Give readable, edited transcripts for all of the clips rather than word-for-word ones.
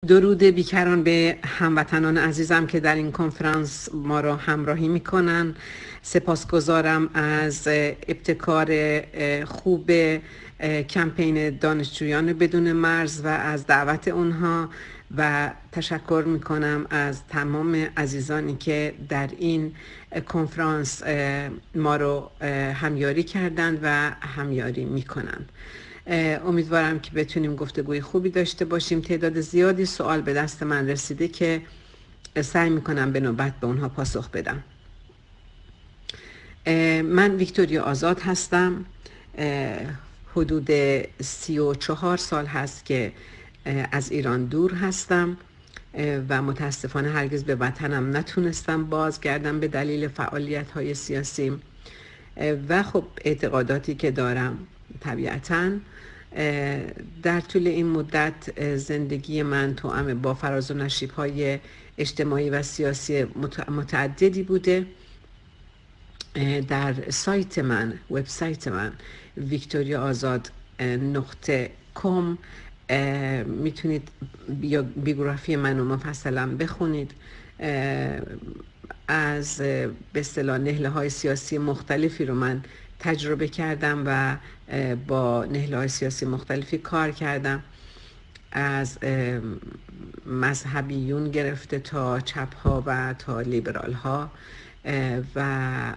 درود بیکران به هموطنان عزیزم که در این کنفرانس ما را همراهی میکنن. سپاسگزارم از ابتکار خوب کمپین دانشجویان بدون مرز و از دعوت اونها و تشکر میکنم از تمام عزیزانی که در این کنفرانس ما رو همیاری کردند و همیاری میکنند. امیدوارم که بتونیم گفتگوی خوبی داشته باشیم. تعداد زیادی سوال به دست من رسیده که سعی میکنم به نوبت به اونها پاسخ بدم. من ویکتوریا آزاد هستم. حدود 34 سال هست که از ایران دور هستم و متاسفانه هرگز به وطنم نتونستم بازگردم به دلیل فعالیت‌های سیاسی و خب اعتقاداتی که دارم. طبیعتاً در طول این مدت زندگی من توأم با فراز و نشیب‌های اجتماعی و سیاسی متعددی بوده. در سایت من، وبسایت من victoriaazad.com میتونید بیوگرافی منو مفصلا بخونید. از به اصطلاح نهله‌های سیاسی مختلفی رو من تجربه کردم و با نهله‌های سیاسی مختلفی کار کردم، از مذهبیون گرفته تا چپ‌ها و تا لیبرال‌ها و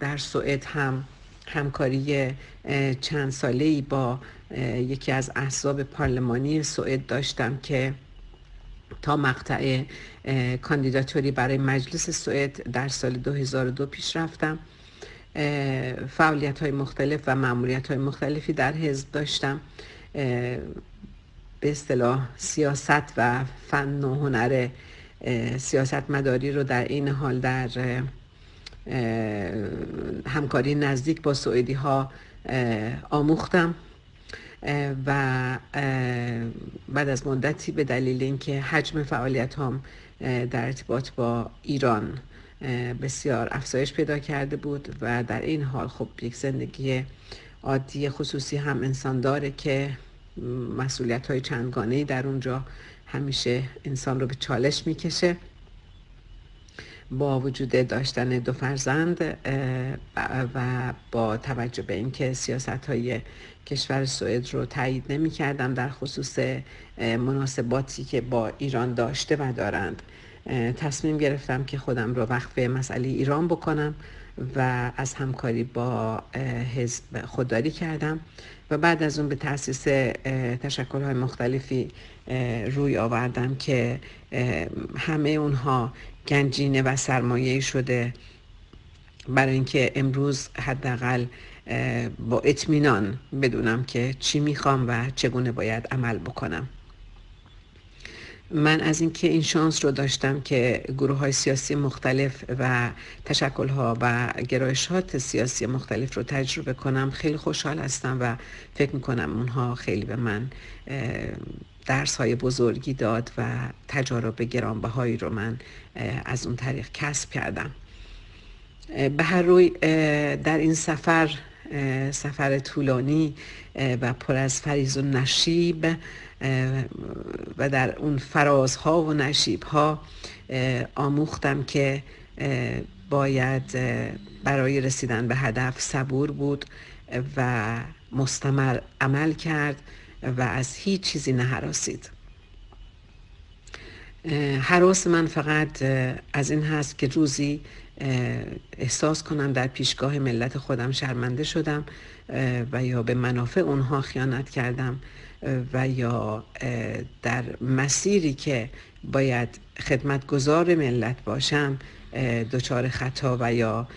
در سوئد هم همکاری چند ساله‌ای با یکی از احزاب پارلمانی سوئد داشتم که تا مقطع کاندیداتوری برای مجلس سوئد در سال 2002 پیش رفتم. فعالیت‌های مختلف و مأموریت‌های مختلفی در حزب داشتم. به اصطلاح سیاست و فن و هنر سیاست مداری رو در این حال در همکاری نزدیک با سوئدی ها آموختم و بعد از مدتی به دلیل اینکه حجم فعالیت هم در ارتباط با ایران بسیار افزایش پیدا کرده بود و در این حال خب یک زندگی عادی خصوصی هم انسان داره که مسئولیت های چندگانه‌ای در اونجا همیشه انسان رو به چالش میکشه. با وجود داشتن 2 فرزند و با توجه به اینکه سیاست‌های کشور سوئد رو تایید نمی‌کردم در خصوص مناسباتی که با ایران داشته و دارند، تصمیم گرفتم که خودم رو وقف مسئله ایران بکنم و از همکاری با حزب خودداری کردم و بعد از اون به تأسیس تشکل‌های مختلفی روی آوردم که همه اونها گنجینه و سرمایه شده برای اینکه امروز حداقل با اطمینان بدونم که چی میخوام و چگونه باید عمل بکنم. من از اینکه این شانس رو داشتم که گروه‌های سیاسی مختلف و تشکل‌ها و گرایشات سیاسی مختلف رو تجربه کنم خیلی خوشحال هستم و فکر می‌کنم اونها خیلی به من درس‌های بزرگی داد و تجارب گرانبهایی رو من از اون طریق کسب کردم. به هر روی در این سفر طولانی و پر از فریض و نشیب و در اون فرازها و نشیبها آموختم که باید برای رسیدن به هدف صبور بود و مستمر عمل کرد و از هیچ چیزی نهراسید. هراس من فقط از این هست که روزی احساس کنم در پیشگاه ملت خودم شرمنده شدم و یا به منافع اونها خیانت کردم و یا در مسیری که باید خدمتگزار ملت باشم دچار خطا و یا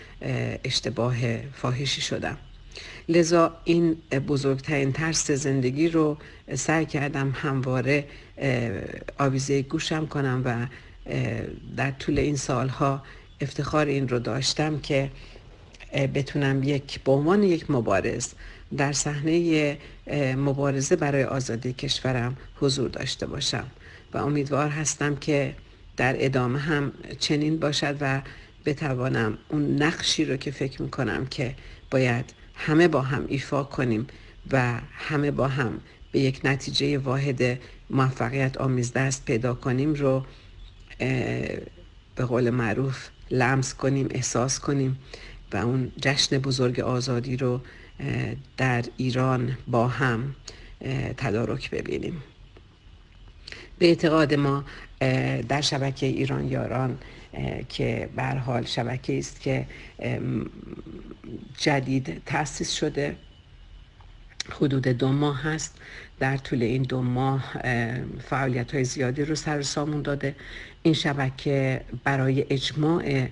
اشتباه فاحشی شدم. لذا این بزرگترین ترس زندگی رو سعی کردم همواره آویزه گوشم کنم و در طول این سالها افتخار این رو داشتم که بتونم به عنوان یک مبارز در صحنه مبارزه برای آزادی کشورم حضور داشته باشم و امیدوار هستم که در ادامه هم چنین باشد و بتوانم اون نقشی رو که فکر میکنم که باید همه با هم ایفا کنیم و همه با هم به یک نتیجه واحد موفقیت آمیز دست پیدا کنیم رو به قول معروف لمس کنیم، احساس کنیم و اون جشن بزرگ آزادی رو در ایران با هم تدارک ببینیم. به اعتقاد ما در شبکه ایران یاران که به هر حال شبکه است که جدید تأسیس شده، حدود 2 ماه هست، در طول این 2 ماه فعالیت‌های زیادی رو سر و سامون داده. این شبکه برای اجماع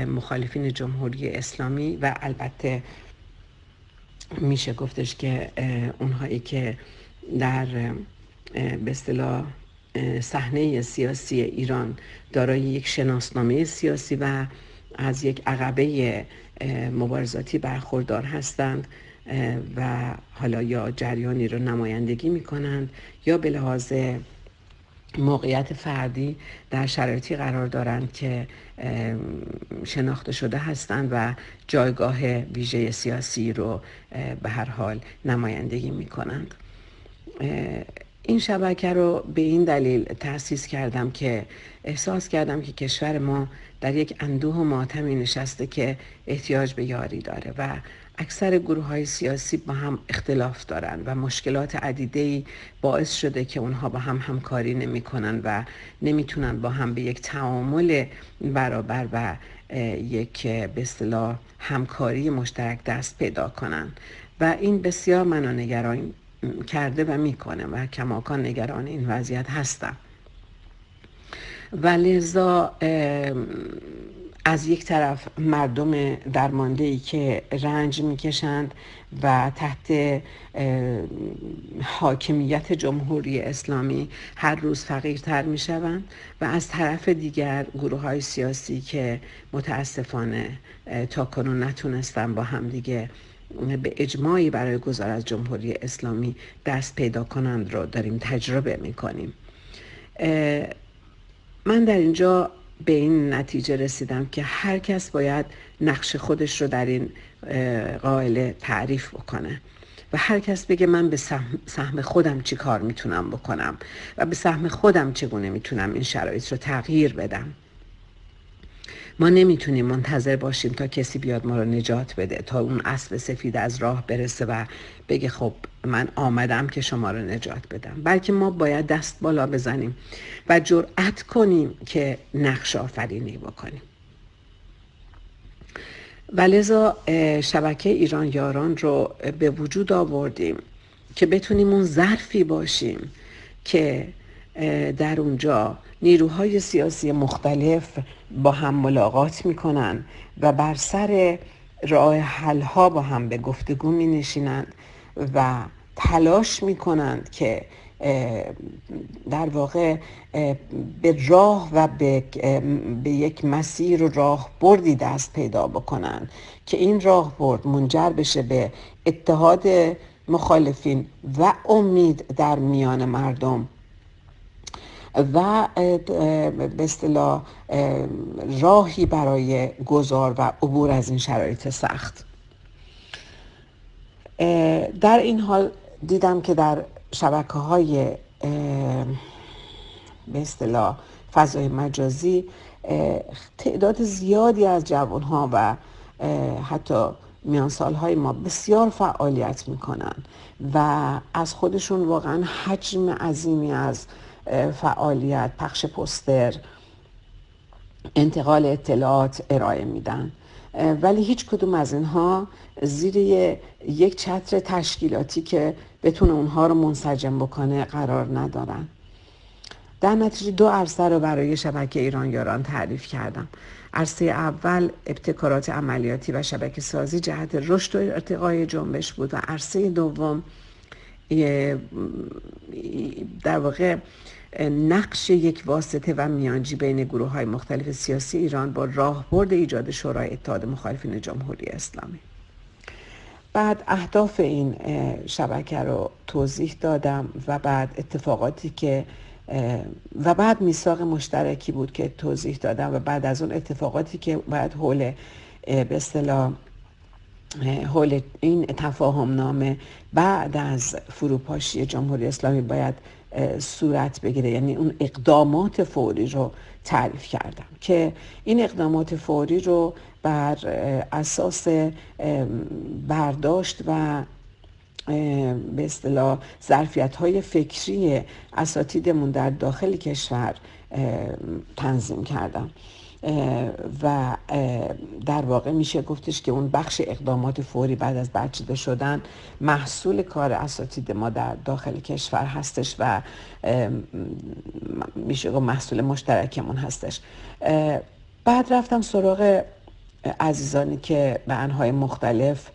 مخالفین جمهوری اسلامی و البته میشه گفتش که اونهایی که در به اصطلاح صحنه سیاسی ایران دارای یک شناسنامه سیاسی و از یک عقبه مبارزاتی برخوردار هستند و حالا یا جریانی رو نمایندگی میکنند یا به لحاظ موقعیت فردی در شرایطی قرار دارند که شناخته شده هستند و جایگاه ویژه سیاسی رو به هر حال نمایندگی میکنند. این شبکه رو به این دلیل تأسیس کردم که احساس کردم که کشور ما در یک اندوه و ماتمی نشسته که احتیاج به یاری داره و اکثر گروه‌های سیاسی با هم اختلاف دارن و مشکلات عدیده‌ای باعث شده که اونها با هم همکاری نمی‌کنن و نمیتونن با هم به یک تعامل برابر و یک به اصطلاح همکاری مشترک دست پیدا کنن و این بسیار منو نگران کرده و میکنه و کماکان نگران این وضعیت هستم. و لذا از یک طرف مردم درمانده‌ای که رنج میکشند و تحت حاکمیت جمهوری اسلامی هر روز فقیرتر میشوند و از طرف دیگر گروه‌های سیاسی که متاسفانه تاکنون نتونستن با هم دیگه به اجماعی برای گذار از جمهوری اسلامی دست پیدا کنند رو داریم تجربه میکنیم. من در اینجا به این نتیجه رسیدم که هر کس باید نقش خودش رو در این قائله تعریف بکنه و هر کس بگه من به سهم خودم چی کار میتونم بکنم و به سهم خودم چگونه میتونم این شرایط رو تغییر بدم. ما نمیتونیم منتظر باشیم تا کسی بیاد ما رو نجات بده، تا اون اسب سفید از راه برسه و بگه خب من آمدم که شما رو نجات بدم، بلکه ما باید دست بالا بزنیم و جرأت کنیم که نقش آفرینی بکنیم. و لذا شبکه ایران یاران رو به وجود آوردیم که بتونیم اون ظرفی باشیم که در اونجا نیروهای سیاسی مختلف با هم ملاقات میکنن و بر سر راه حل‌ها با هم به گفتگو می نشینند و تلاش میکنند که در واقع به راه و به یک مسیر و راه بردی دست پیدا بکنن که این راه برد منجر بشه به اتحاد مخالفین و امید در میان مردم و به اصطلاح راهی برای گذار و عبور از این شرایط سخت. در این حال دیدم که در شبکه‌های به اصطلاح فضای مجازی تعداد زیادی از جوانها و حتی میان سالهای ما بسیار فعالیت میکنن و از خودشون واقعا حجم عظیمی از فعالیت، پخش پوستر، انتقال اطلاعات ارائه میدن، ولی هیچ کدوم از اینها زیر یک چتر تشکیلاتی که بتونه اونها رو منسجم بکنه قرار ندارن. در نتیجه 2 عرصه رو برای شبکه ایران یاران تعریف کردم. عرصه اول ابتکارات عملیاتی و شبکه سازی جهت رشد و ارتقای جنبش بود و عرصه دوم در واقع نقش یک واسطه و میانجی بین گروه‌های مختلف سیاسی ایران با راهبرد ایجاد شورای اتحاد مخالفین جمهوری اسلامی. بعد اهداف این شبکه رو توضیح دادم و بعد اتفاقاتی که و بعد میثاق مشترکی بود که توضیح دادم و بعد از اون اتفاقاتی که بعد حول به اصطلاح حول این تفاهم نامه بعد از فروپاشی جمهوری اسلامی باید صورت بگیره، یعنی اون اقدامات فوری رو تعریف کردم که این اقدامات فوری رو بر اساس برداشت و به اصطلاح ظرفیت‌های فکری اساتیدمون در داخل کشور تنظیم کردم و در واقع میشه گفتش که اون بخش اقدامات فوری بعد از برچیده شدن محصول کار اساتید ما در داخل کشور هستش و میشه گفت محصول مشترکمون هستش. بعد رفتم سراغ عزیزانی که به انواع مختلف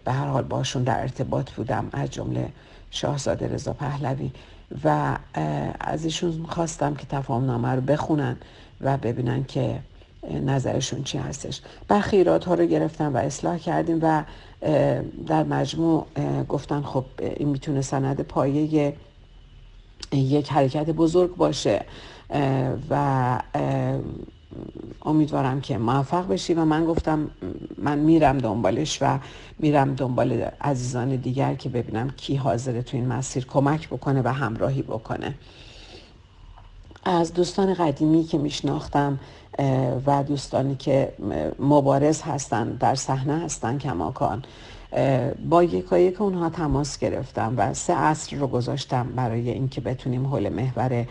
به هر حال باشون در ارتباط بودم، از جمله شاهزاده رضا پهلوی، و از ایشون خواستم که تفاهم نامه رو بخونن و ببینن که نظرشون چی هستش. برخی ایرادها رو گرفتن و اصلاح کردیم و در مجموع گفتن خب این میتونه سند پایه یک حرکت بزرگ باشه و امیدوارم که موفق بشی. و من گفتم من میرم دنبالش و میرم دنبال عزیزان دیگر که ببینم کی حاضره تو این مسیر کمک بکنه و همراهی بکنه. از دوستان قدیمی که میشناختم و دوستانی که مبارز هستن، در صحنه هستن کماکان، با یکایک اونها تماس گرفتم و 3 عصر رو گذاشتم برای اینکه بتونیم حول محور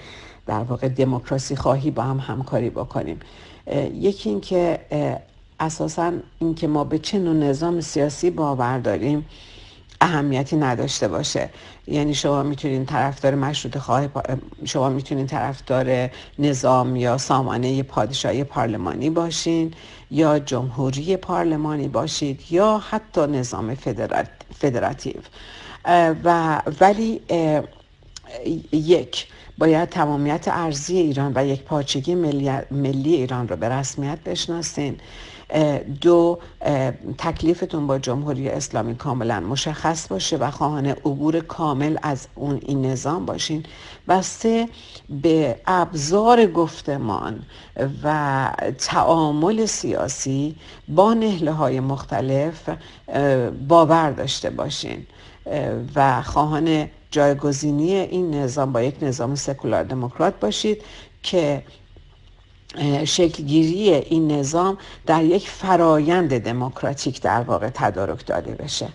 در واقع دموکراسی خواهی با هم همکاری بکنیم. یکی این که اساساً این که ما به چه نوع نظام سیاسی باور داریم اهمیتی نداشته باشه. یعنی شما میتونین طرفدار مشروطه خواه، شما میتونین طرفدار نظام یا سامانه پادشاهی پارلمانی باشین یا جمهوری پارلمانی باشید یا حتی نظام فدراتیو ولی یک باید تمامیت ارضی ایران و یک پارچگی ملی ایران رو به رسمیت بشناسین. 2 تکلیفتون با جمهوری اسلامی کاملا مشخص باشه و خواهان عبور کامل از این نظام باشین. و 3 به ابزار گفتمان و تعامل سیاسی با نهله‌های مختلف باور داشته باشین و خواهان جایگزینی این نظام با یک نظام سکولار دموکرات باشید که شکلگیری این نظام در یک فرایند دموکراتیک در واقع تدارک داده بشه.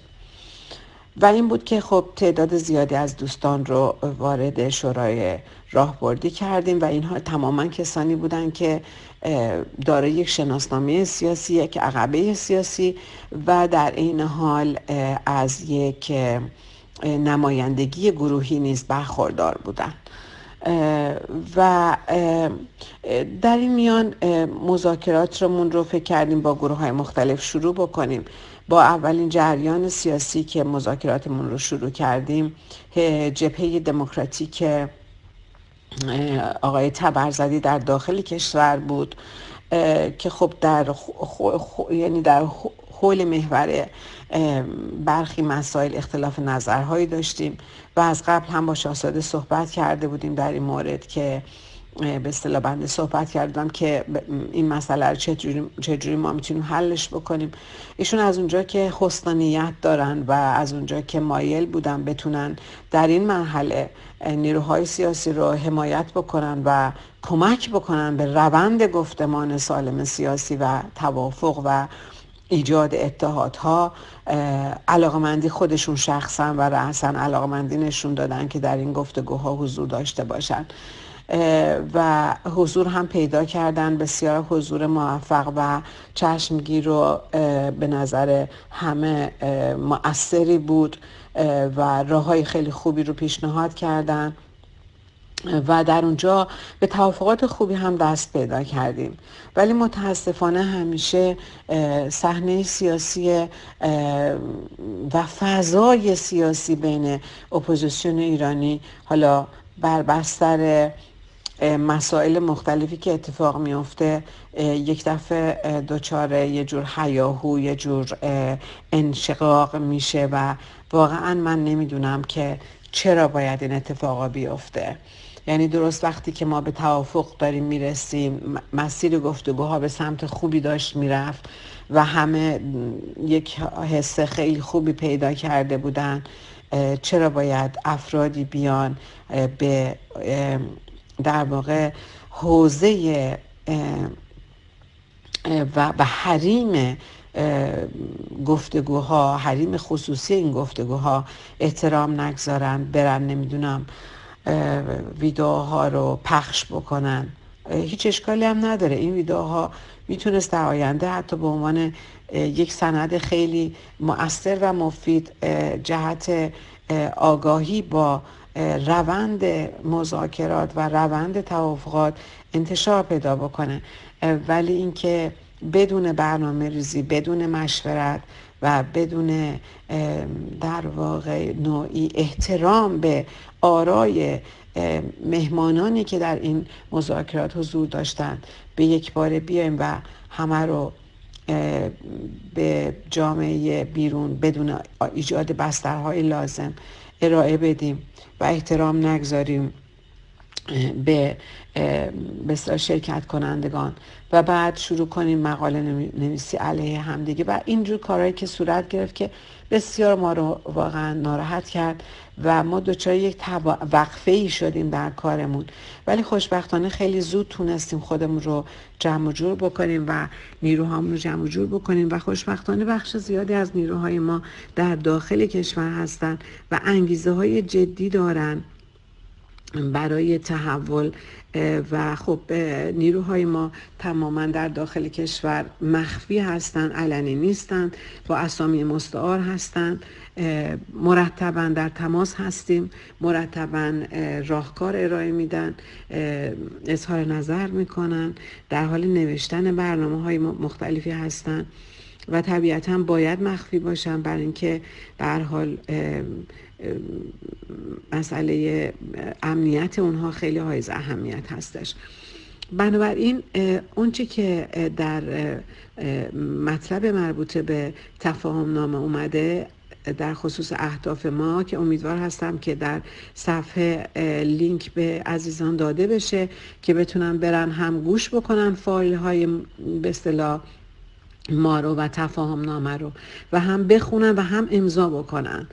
و این بود که خب تعداد زیادی از دوستان رو وارد شورای راهبردی کردیم و اینها تماما کسانی بودن که دارای یک شناسنامه سیاسی، یک عقبه سیاسی و در این حال از یک نمایندگی گروهی نیز برخوردار بودن. و در این میان مذاکراتمون رو فکر کردیم با گروه های مختلف شروع بکنیم. با اولین جریان سیاسی که مذاکراتمون رو شروع کردیم جبهه دموکراتیک آقای تبرزدی در داخل کشور بود که خب یعنی در حول محور برخی مسائل اختلاف نظرهایی داشتیم و از قبل هم با شاهزاده صحبت کرده بودیم در این مورد که به اصطلاح بنده صحبت کردم که این مسئله رو چجوری ما میتونیم حلش بکنیم. ایشون از اونجا که حسن نیت دارن و از اونجا که مایل بودن بتونن در این مرحله نیروهای سیاسی رو حمایت بکنن و کمک بکنن به روند گفتمان سالم سیاسی و توافق و ایجاد اتحادها، علاقمندی خودشون شخصا و رأسا علاقمندی نشون دادن که در این گفتگوها حضور داشته باشن و حضور هم پیدا کردن. بسیار حضور موفق و چشمگیر و به نظر همه مؤثری بود و راههای خیلی خوبی رو پیشنهاد کردن و در اونجا به توافقات خوبی هم دست پیدا کردیم. ولی متاسفانه همیشه صحنه سیاسی و فضای سیاسی بین اپوزیسیون ایرانی حالا بر بستر مسائل مختلفی که اتفاق میفته یک دفعه دچار یه جور هیاهو، یه جور انشقاق میشه و واقعا من نمیدونم که چرا باید این اتفاقا بیفته. یعنی درست وقتی که ما به توافق داریم میرسیم، مسیر گفتگوها به سمت خوبی داشت میرفت و همه یک حس خیلی خوبی پیدا کرده بودن، چرا باید افرادی بیان به در واقع حوزه و حریم گفتگوها، حریم خصوصی این گفتگوها احترام نگذارن، برن نمیدونم ویدئوها رو پخش بکنن. هیچ اشکالی هم نداره. این ویدئوها میتونست در آینده حتی به عنوان یک سند خیلی مؤثر و مفید جهت آگاهی با روند مذاکرات و روند توافقات انتشار پیدا بکنه، ولی اینکه بدون برنامه ریزی، بدون مشورت و بدون در واقع نوعی احترام به آرای مهمانانی که در این مذاکرات حضور داشتند به یک باره بیایم و همه رو به جامعه بیرون بدون ایجاد بسترهای لازم ارائه بدیم و احترام نگذاریم به شرکت کنندگان و بعد شروع کنیم مقاله نویسی علیه همدیگه و اینجور کارهایی که صورت گرفت که بسیار ما رو واقعا ناراحت کرد و ما دچار یک وقفه ای شدیم در کارمون. ولی خوشبختانه خیلی زود تونستیم خودمون رو جمع و جور بکنیم و نیروهامون رو جمع و جور بکنیم و خوشبختانه بخش زیادی از نیروهای ما در داخل کشور هستن و انگیزه های جدی دارن برای تحول و خب نیروهای ما تماما در داخل کشور مخفی هستند، علنی نیستند، با اسامی مستعار هستند، مرتبا در تماس هستیم، مرتبا راهکار ارائه میدن، اظهار نظر میکنن، در حال نوشتن برنامه‌های مختلفی هستند و طبیعتا باید مخفی باشن برای اینکه به هر حال مسئله امنیت اونها خیلی حائز اهمیت هستش. بنابراین اونچه که در مطلب مربوط به تفاهم نامه اومده در خصوص اهداف ما که امیدوار هستم که در صفحه لینک به عزیزان داده بشه که بتونن برن هم گوش بکنن فایل های به اصطلاح ما رو و تفاهم نامه رو و هم بخونن و هم امضا بکنن،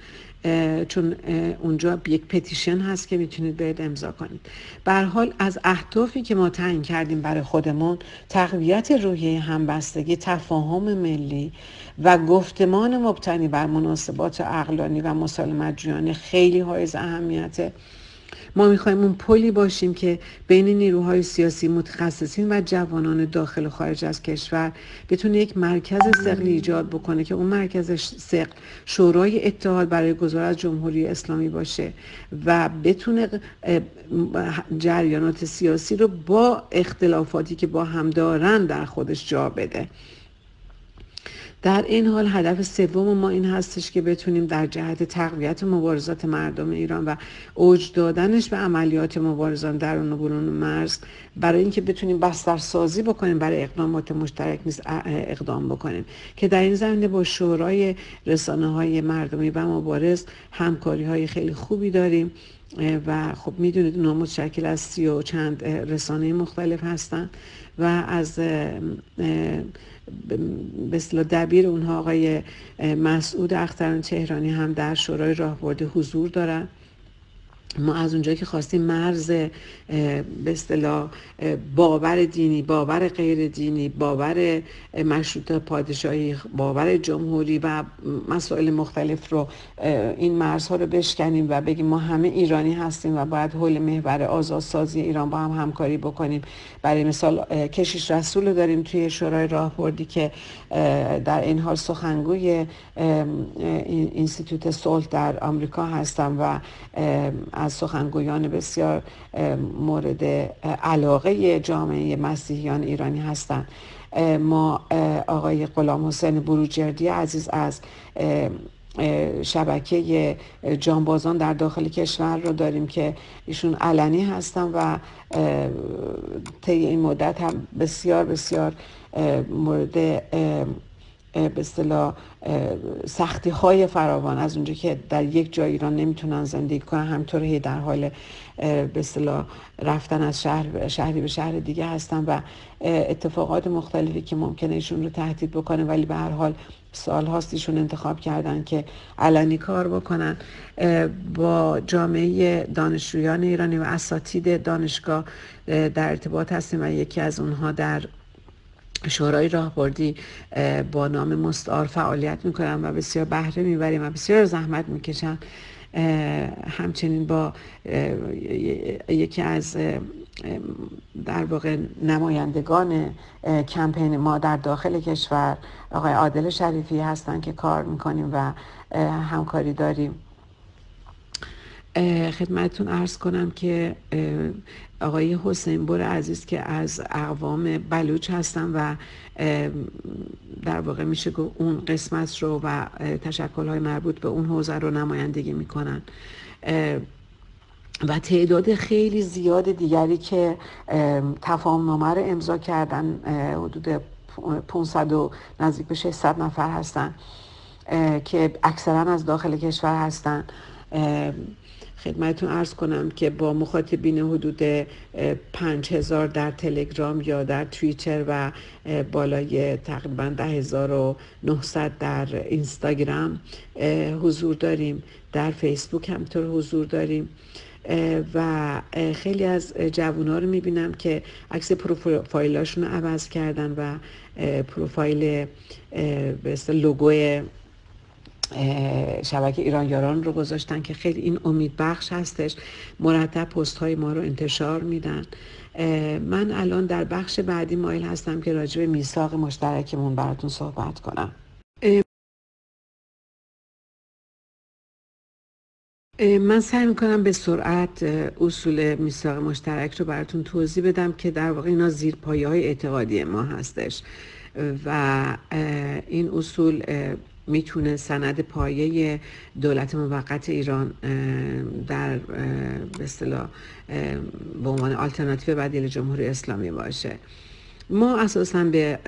چون اونجا یک پتیشن هست که میتونید برید امضا کنید. به هر حال از اهدافی که ما تعیین کردیم برای خودمون، تقویت روحیه همبستگی، تفاهم ملی و گفتمان مبتنی بر مناسبات عقلانی و مسالمت جویانه خیلی حائز اهمیته. ما میخوایم اون پلی باشیم که بین نیروهای سیاسی، متخصصین و جوانان داخل و خارج از کشور بتونه یک مرکز ثقلی ایجاد بکنه که اون مرکز ثقل شورای اتحاد برای گذار جمهوری اسلامی باشه و بتونه جریانات سیاسی رو با اختلافاتی که با هم دارن در خودش جا بده. در این حال هدف سوم ما این هستش که بتونیم در جهت تقویت مبارزات مردم ایران و اوج دادنش به عملیات مبارزان درون و برون مرز، برای اینکه بتونیم بسترسازی بکنیم برای اقدامات مشترک نیز اقدام بکنیم که در این زمینه با شورای رسانه‌های مردمی و مبارز همکاری‌های خیلی خوبی داریم و خب میدونید اونا متشکل از 30 و چند رسانه مختلف هستن و از به اصطلاح دبیر اونها آقای مسعود اختران تهرانی هم در شورای راهبرد حضور دارن. ما از اونجایی که خواستیم مرز به اصطلاح باور دینی، باور غیر دینی، باور مشروطه پادشاهی، باور جمهوری و مسائل مختلف رو، این مرزها رو بشکنیم و بگیم ما همه ایرانی هستیم و باید حول محور آزادسازی ایران با هم همکاری بکنیم. برای مثال کشیش رسول رو داریم توی شورای راهبردی که در این حال سخنگوی اینستیتوت صلح در آمریکا هستم و از سخنگویان بسیار مورد علاقه جامعه مسیحیان ایرانی هستند. ما آقای غلام حسین بروجردی عزیز از شبکه جانبازان در داخل کشور رو داریم که ایشون علنی هستن و طی این مدت هم بسیار بسیار مورد به اصطلاح سختی های فراوان، از اونجا که در یک جای ایران نمیتونن زندگی کنن، همطور در حال به اصطلاح رفتن از شهری به شهر دیگه هستن و اتفاقات مختلفی که ممکنه ایشون رو تهدید بکنه، ولی به هر حال سال هاست ایشون انتخاب کردن که علنی کار بکنن. با جامعه دانشجویان ایرانی و اساتید دانشگاه در ارتباط هستیم و یکی از اونها در شورای راهبردی با نام مستعار فعالیت میکنن و بسیار بهره میبریم و بسیار زحمت میکشن. همچنین با یکی از در واقع نمایندگان کمپین ما در داخل کشور، آقای عادل شریفی هستن که کار میکنیم و همکاری داریم. خدمتتون عرض کنم که آقای حسین بر عزیز که از اقوام بلوچ هستن و در واقع میشه که اون قسمت رو و تشکل‌های مربوط به اون حوزه رو نمایندگی میکنن و تعداد خیلی زیاد دیگری که تفاهم‌نامه رو امضا کردن، حدود 500 و نزدیک به 600 نفر هستن که اکثرا از داخل کشور هستن. خدمتتون عرض کنم که با مخاطبین حدود 5000 در تلگرام یا در توییتر و بالای تقریبا 10900 در اینستاگرام حضور داریم، در فیسبوک همطور حضور داریم و خیلی از جوونا رو میبینم که عکس پروفایلاشون رو عوض کردن و پروفایل به اصطلاح لوگوی شبکه ایران یاران رو گذاشتن که خیلی این امید بخش هستش. مرتب پست های ما رو انتشار میدن. من الان در بخش بعدی مایل هستم که راجع به میثاق مشترکمون براتون صحبت کنم. من سعی میکنم به سرعت اصول میثاق مشترک رو براتون توضیح بدم که در واقع اینا زیرپایه‌های اعتقادی ما هستش و این اصول میتونه سند پایه دولت موقت ایران در به اصطلاح به عنوان آلترناتیو بدیل جمهوری اسلامی باشه. ما اساساً به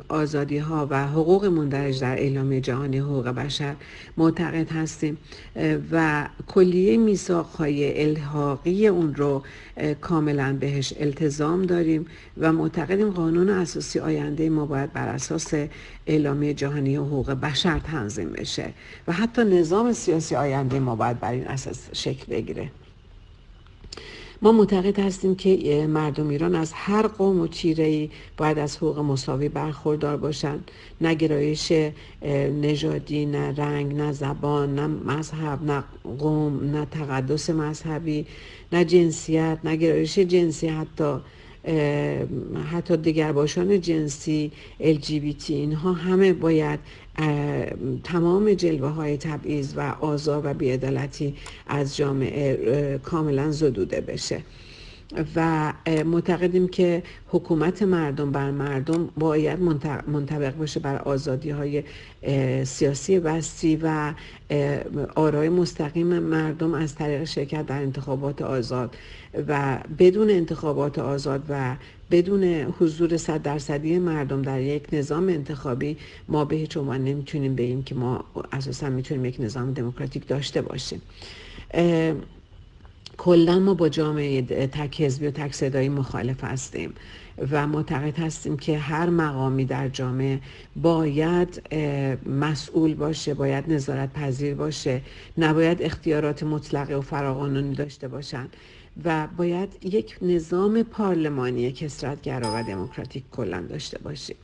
آزادی ها و حقوق مندرج در اعلامیه جهانی حقوق بشر معتقد هستیم و کلیه میثاق های الحاقی اون رو کاملا بهش التزام داریم و معتقدیم قانون اساسی آینده ما باید بر اساس اعلامیه جهانی حقوق بشر تنظیم بشه و حتی نظام سیاسی آینده ما باید بر این اساس شکل بگیره. ما معتقد هستیم که مردم ایران از هر قوم و چیره‌ای باید از حقوق مساوی برخوردار باشن، نه گرایش نژادی، نه رنگ، نه زبان، نه مذهب، نه قوم، نه تقدس مذهبی، نه جنسیت، نه گرایش جنسی، حتی دیگرباشان جنسی، LGBT، اینها همه باید تمام جلوه های تبعیض و آزار و بی‌عدالتی از جامعه کاملا زدوده بشه و معتقدیم که حکومت مردم بر مردم باید منطبق باشه بر آزادی های سیاسی وسیع و آرای مستقیم مردم از طریق شرکت در انتخابات آزاد و بدون انتخابات آزاد و بدون حضور 100% مردم در یک نظام انتخابی ما به هیچ عنوان نمیتونیم بگیم که ما اساسا میتونیم یک نظام دموکراتیک داشته باشیم. کلا ما با جامعه تک حزبی و تک صدایی مخالف هستیم و معتقد هستیم که هر مقامی در جامعه باید مسئول باشه، باید نظارت پذیر باشه، نباید اختیارات مطلقه و فراقانونی داشته باشن و باید یک نظام پارلمانی کثرت‌گرا و دموکراتیک کلا داشته باشیم.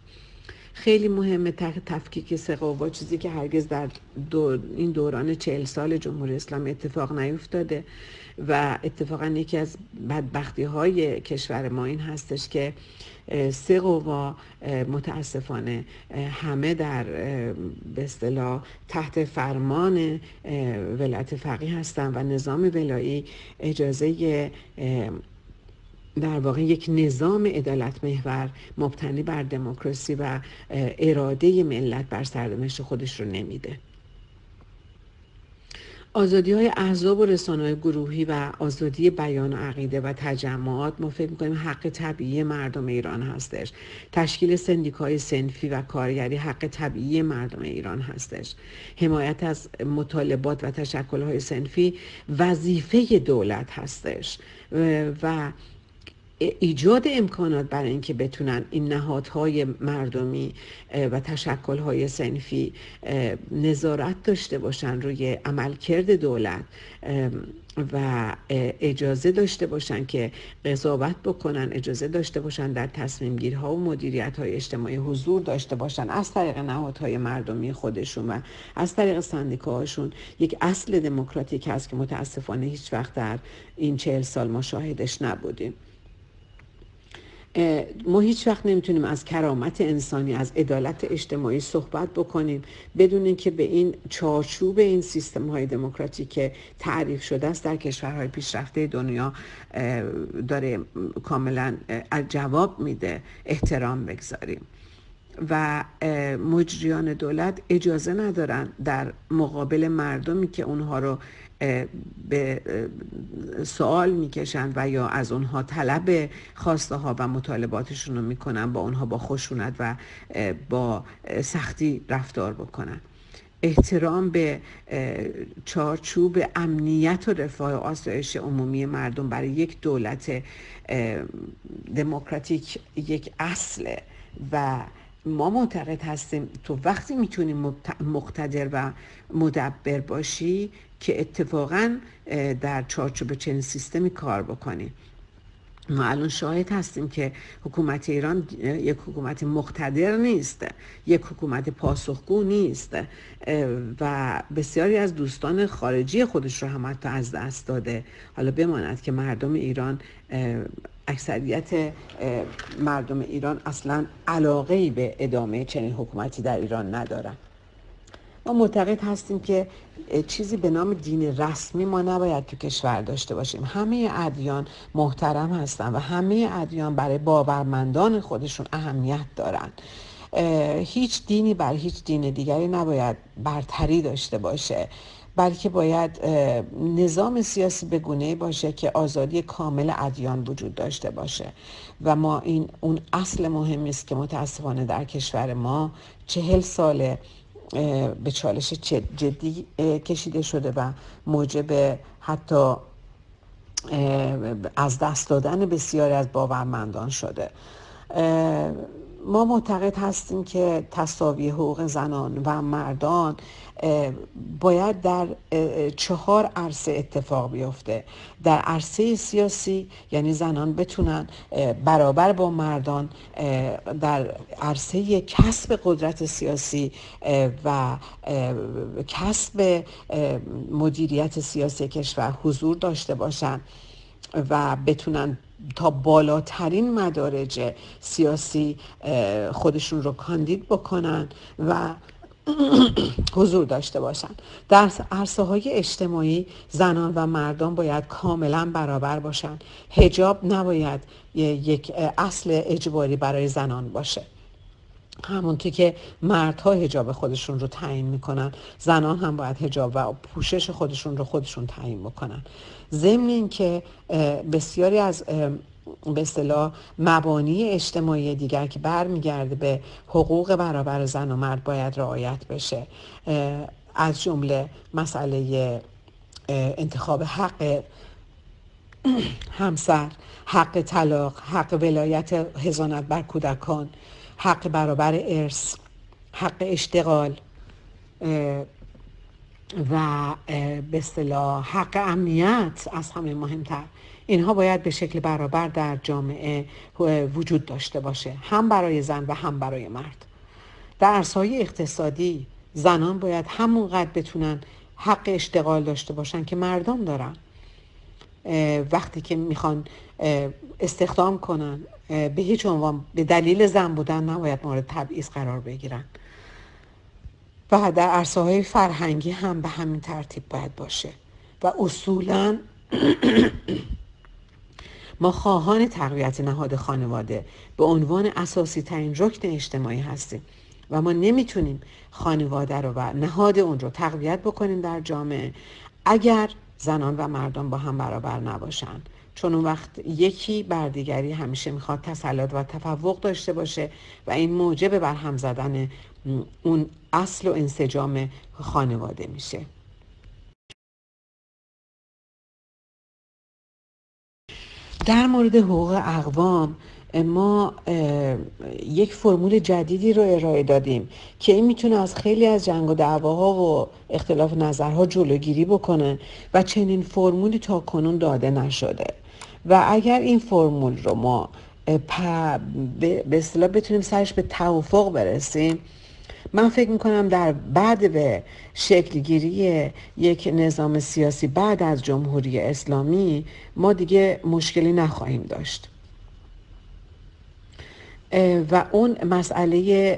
خیلی مهمه تفکیک سه قوا، چیزی که هرگز در این دوران 40 سال جمهوری اسلامی اتفاق نیفتاده و اتفاقا یکی از بدبختی های کشور ما این هستش که سه قوا متاسفانه همه در به اصطلاح تحت فرمان ولایت فقیه هستن و نظام ولایی اجازه در واقع یک نظام عدالت محور مبتنی بر دموکراسی و اراده ملت بر سرنوشت خودش رو نمیده. آزادی‌های احزاب و رسانه‌های گروهی و آزادی بیان و عقیده و تجمعات ما فکر می‌کنیم حق طبیعی مردم ایران هستش. تشکیل سندیکاهای صنفی و کارگری حق طبیعی مردم ایران هستش. حمایت از مطالبات و تشکل‌های صنفی وظیفه دولت هستش و ایجاد امکانات برای اینکه بتونن این نهادهای مردمی و تشکل‌های صنفی نظارت داشته باشن روی عملکرد دولت و اجازه داشته باشن که قضاوت بکنن، اجازه داشته باشن در تصمیم گیری‌ها و مدیریت‌های اجتماعی حضور داشته باشن از طریق نهادهای مردمی خودشون و از طریق سندیکاهاشون، یک اصل دموکراتیک هست که متاسفانه هیچ وقت در این 40 سال ما شاهدش نبودیم. ما هیچ وقت نمیتونیم از کرامت انسانی، از عدالت اجتماعی صحبت بکنیم بدون اینکه به این چارچوب این سیستم های دموکراتیک که تعریف شده است در کشورهای پیشرفته دنیا داره کاملا جواب میده احترام بگذاریم. و مجریان دولت اجازه ندارن در مقابل مردمی که اونها رو به سوال میکشن و یا از اونها طلب خواسته ها و مطالباتشون رو میکنن، با اونها با خشونت و با سختی رفتار بکنن. احترام به چارچوب امنیت و رفاه و آسایش عمومی مردم برای یک دولت دموکراتیک یک اصله و ما معتقد هستیم تو وقتی میتونی مقتدر و مدبر باشی که اتفاقا در چارچوب چنین سیستمی کار بکنی. ما الان شاهد هستیم که حکومت ایران یک حکومت مقتدر نیست، یک حکومت پاسخگو نیست و بسیاری از دوستان خارجی خودش رو هم حتی از دست داده. حالا بماند که مردم ایران، اکثریت مردم ایران اصلا علاقه‌ای به ادامه چنین حکومتی در ایران ندارن. ما معتقد هستیم که چیزی به نام دین رسمی ما نباید تو کشور داشته باشیم. همه ادیان محترم هستن و همه ادیان برای باورمندان خودشون اهمیت دارن. هیچ دینی بر هیچ دین دیگری نباید برتری داشته باشه، بلکه باید نظام سیاسی به گونه‌ای باشه که آزادی کامل ادیان وجود داشته باشه و ما اون اصل مهمی است که متاسفانه در کشور ما 40 ساله به چالش جدی کشیده شده و موجب حتی از دست دادن بسیاری از باورمندان شده. ما معتقد هستیم که تساوی حقوق زنان و مردان باید در 4 عرصه اتفاق بیفته. در عرصه سیاسی، یعنی زنان بتونن برابر با مردان در عرصه کسب قدرت سیاسی و کسب مدیریت سیاسی کشور حضور داشته باشن و بتونن تا بالاترین مدارج سیاسی خودشون رو کاندید بکنن و حضور داشته باشن. در عرصه‌های اجتماعی زنان و مردان باید کاملا برابر باشن. حجاب نباید یک اصل اجباری برای زنان باشه. همونطور که مردها حجاب خودشون رو تعیین میکنن، زنان هم باید حجاب و پوشش خودشون رو خودشون تعیین بکنن. ضمن این که بسیاری از به اصطلاح مبانی اجتماعی دیگر که برمیگرده به حقوق برابر زن و مرد باید رعایت بشه، از جمله مسئله انتخاب حق همسر، حق طلاق، حق ولایت حضانت بر کودکان، حق برابر ارث، حق اشتغال و به اصطلاح حق امنیت از همه مهمتر. اینها باید به شکل برابر در جامعه وجود داشته باشه، هم برای زن و هم برای مرد. در عرصه‌های اقتصادی زنان باید همونقدر بتونن حق اشتغال داشته باشن که مردان دارن. وقتی که میخوان استخدام کنن به هیچ عنوان به دلیل زن بودن نباید مورد تبعیض قرار بگیرن. و در عرصه‌های فرهنگی هم به همین ترتیب باید باشه و اصولاً ما خواهان تقویت نهاد خانواده به عنوان اساسی ترین رکن اجتماعی هستیم و ما نمیتونیم خانواده رو و نهاد اون رو تقویت بکنیم در جامعه اگر زنان و مردان با هم برابر نباشن، چون اون وقت یکی بر دیگری همیشه میخواد تسلط و تفوق داشته باشه و این موجب برهم زدن اون اصل و انسجام خانواده میشه. در مورد حقوق اقوام ما یک فرمول جدیدی رو ارائه دادیم که این میتونه از خیلی از جنگ و دعواها و اختلاف نظرها جلوگیری بکنه و چنین فرمولی تا کنون داده نشده و اگر این فرمول رو ما به اصطلاح بتونیم سرش به توافق برسیم، من فکر میکنم در بعد به شکلگیری یک نظام سیاسی بعد از جمهوری اسلامی ما دیگه مشکلی نخواهیم داشت و اون مسئله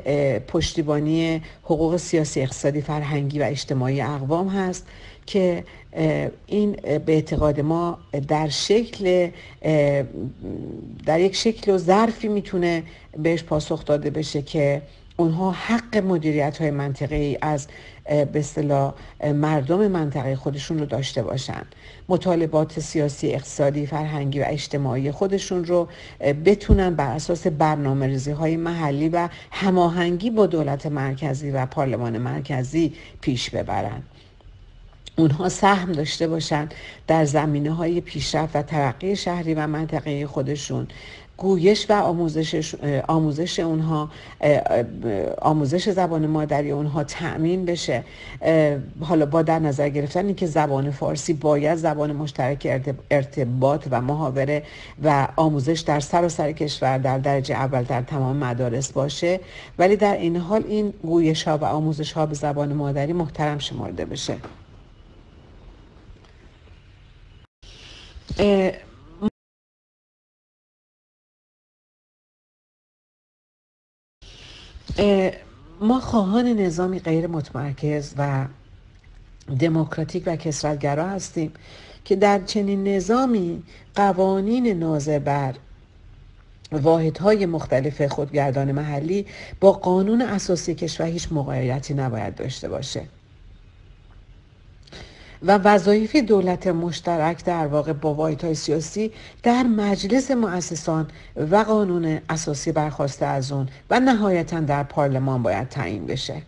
پشتیبانی حقوق سیاسی، اقتصادی، فرهنگی و اجتماعی اقوام هست که این به اعتقاد ما در یک شکل و ظرفی میتونه بهش پاسخ داده بشه که اونها حق مدیریت های منطقه‌ای از به اصطلاح مردم منطقه خودشون رو داشته باشن، مطالبات سیاسی، اقتصادی، فرهنگی و اجتماعی خودشون رو بتونن بر اساس برنامه‌ریزی های محلی و هماهنگی با دولت مرکزی و پارلمان مرکزی پیش ببرن. اونها سهم داشته باشن در زمینه‌های پیشرفت و ترقی شهری و منطقه خودشون، گویش و آموزش اونها، آموزش زبان مادری اونها تأمین بشه، حالا با در نظر گرفتن اینکه زبان فارسی باید زبان مشترک ارتباط و محاوره و آموزش در سراسر کشور در درجه اول در تمام مدارس باشه، ولی در این حال این گویش ها و آموزش ها به زبان مادری محترم شمرده بشه. ما خواهان نظامی غیر متمرکز و دموکراتیک و کثرت‌گرا هستیم که در چنین نظامی قوانین ناظر بر واحدهای مختلف خودگردان محلی با قانون اساسی کشور هیچ مغایرتی نباید داشته باشه و وظایف دولت مشترک در واقع با واحدهای سیاسی در مجلس مؤسسان و قانون اساسی برخواسته از اون و نهایتاً در پارلمان باید تعیین بشه.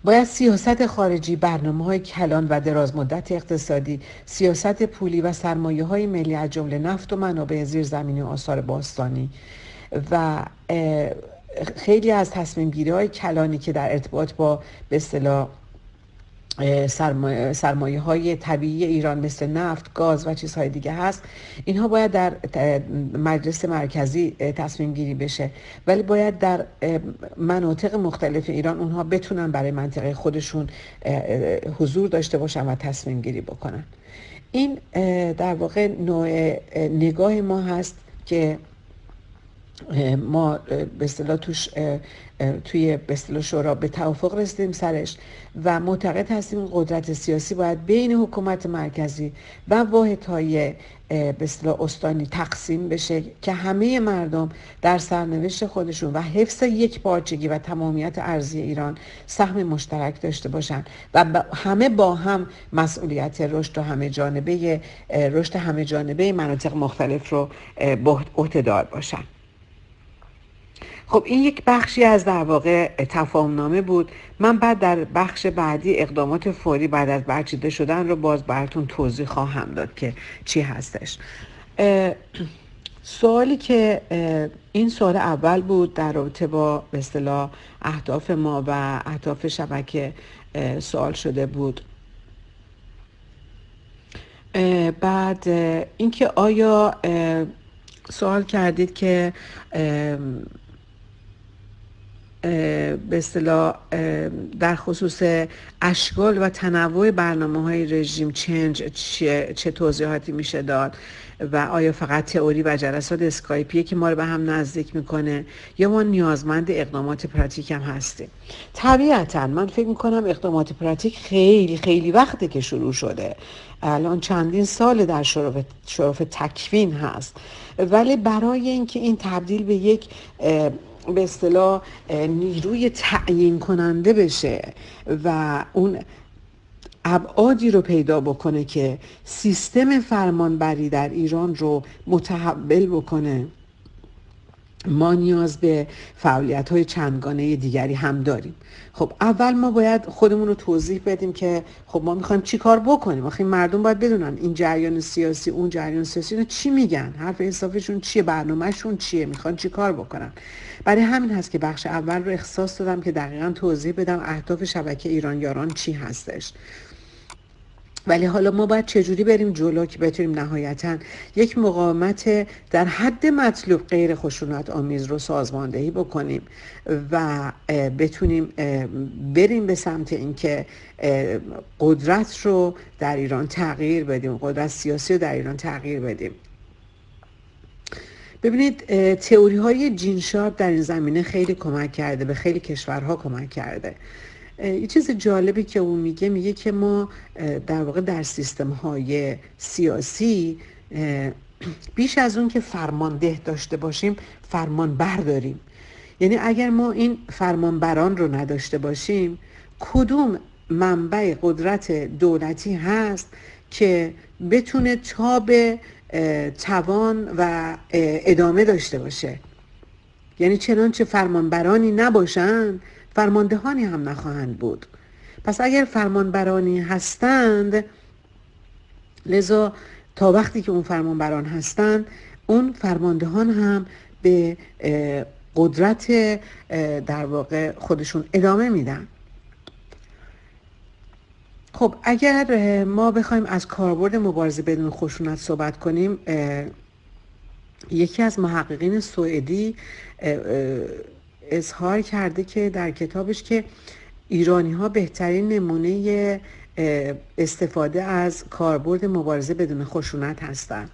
باید سیاست خارجی، برنامه‌های کلان و درازمدت اقتصادی، سیاست پولی و سرمایه‌های ملی از جمله نفت و منابع زیرزمینی و آثار باستانی و خیلی از تصمیم‌گیری‌های کلانی که در ارتباط با به اصطلاح سرمایه‌های طبیعی ایران مثل نفت، گاز و چیزهای دیگه هست، اینها باید در مجلس مرکزی تصمیم گیری بشه، ولی باید در مناطق مختلف ایران اونها بتونن برای منطقه خودشون حضور داشته باشن و تصمیم گیری بکنن. این در واقع نوع نگاه ما هست که ما به اصطلاح توی به اصطلاح شورا به توافق رسیدیم سرش و معتقد هستیم قدرت سیاسی باید بین حکومت مرکزی و واحدهای به اصطلاح استانی تقسیم بشه که همه مردم در سرنوشت خودشون و حفظ یک پارچگی و تمامیت ارضی ایران سهم مشترک داشته باشن و همه با هم مسئولیت رشد همه جانبه مناطق مختلف رو به عهده دار باشن. خب این یک بخشی از در واقع تفاهم‌نامه بود. من بعد در بخش بعدی اقدامات فوری بعد از برچیده شدن رو باز براتون توضیح خواهم داد که چی هستش. سوالی که این سوال اول بود در رابطه با به اصطلاح اهداف ما و اهداف شبکه سوال شده بود. بعد اینکه آیا سوال کردید که به اصطلاح در خصوص اشکال و تنوع برنامه‌های رژیم چنج چه توضیحاتی میشه داد و آیا فقط تئوری و جلسات اسکایپیه که ما رو به هم نزدیک میکنه یا ما نیازمند اقدامات پراتیک هم هستیم؟ طبیعتاً من فکر میکنم اقدامات پراتیک خیلی خیلی وقته که شروع شده، الان چندین سال در شرف تکوین هست، ولی برای اینکه این تبدیل به یک به اصطلاح نیروی تعیین کننده بشه و اون ابعادی رو پیدا بکنه که سیستم فرمانبری در ایران رو متحول بکنه، ما نیاز به فعالیت‌های چندگانه دیگری هم داریم. خب اول ما باید خودمون رو توضیح بدیم که خب ما میخوایم چی کار بکنیم. آخه مردم باید بدونن این جریان سیاسی اون جریان سیاسی اینا چی میگن، حرف حسابشون چیه، برنامهشون چیه، میخوان چی کار بکنن. برای همین هست که بخش اول رو اختصاص دادم که دقیقاً توضیح بدم اهداف شبکه ایران یاران چی هستش. ولی حالا ما باید چجوری بریم جلو که بتونیم نهایتاً یک مقاومت در حد مطلوب غیر خشونت آمیز رو سازماندهی بکنیم و بتونیم بریم به سمت اینکه قدرت رو در ایران تغییر بدیم، قدرت سیاسی رو در ایران تغییر بدیم. ببینید تئوری های جین شارپ در این زمینه خیلی کمک کرده، به خیلی کشورها کمک کرده. یه چیز جالبی که اون میگه که ما در واقع در سیستم های سیاسی بیش از اون که فرمانده داشته باشیم فرمانبر داریم. یعنی اگر ما این فرمانبران رو نداشته باشیم، کدوم منبع قدرت دولتی هست که بتونه تاب توان و ادامه داشته باشه؟ یعنی چنانچه فرمانبرانی نباشن فرماندهانی هم نخواهند بود. پس اگر فرمانبرانی هستند، لذا تا وقتی که اون فرمانبران هستند اون فرماندهان هم به قدرت در واقع خودشون ادامه میدن. خب اگر ما بخوایم از کاربرد مبارزه بدون خشونت صحبت کنیم، یکی از محققین سوئدی اظهار کرده که در کتابش که ایرانی ها بهترین نمونه استفاده از کاربرد مبارزه بدون خشونت هستند.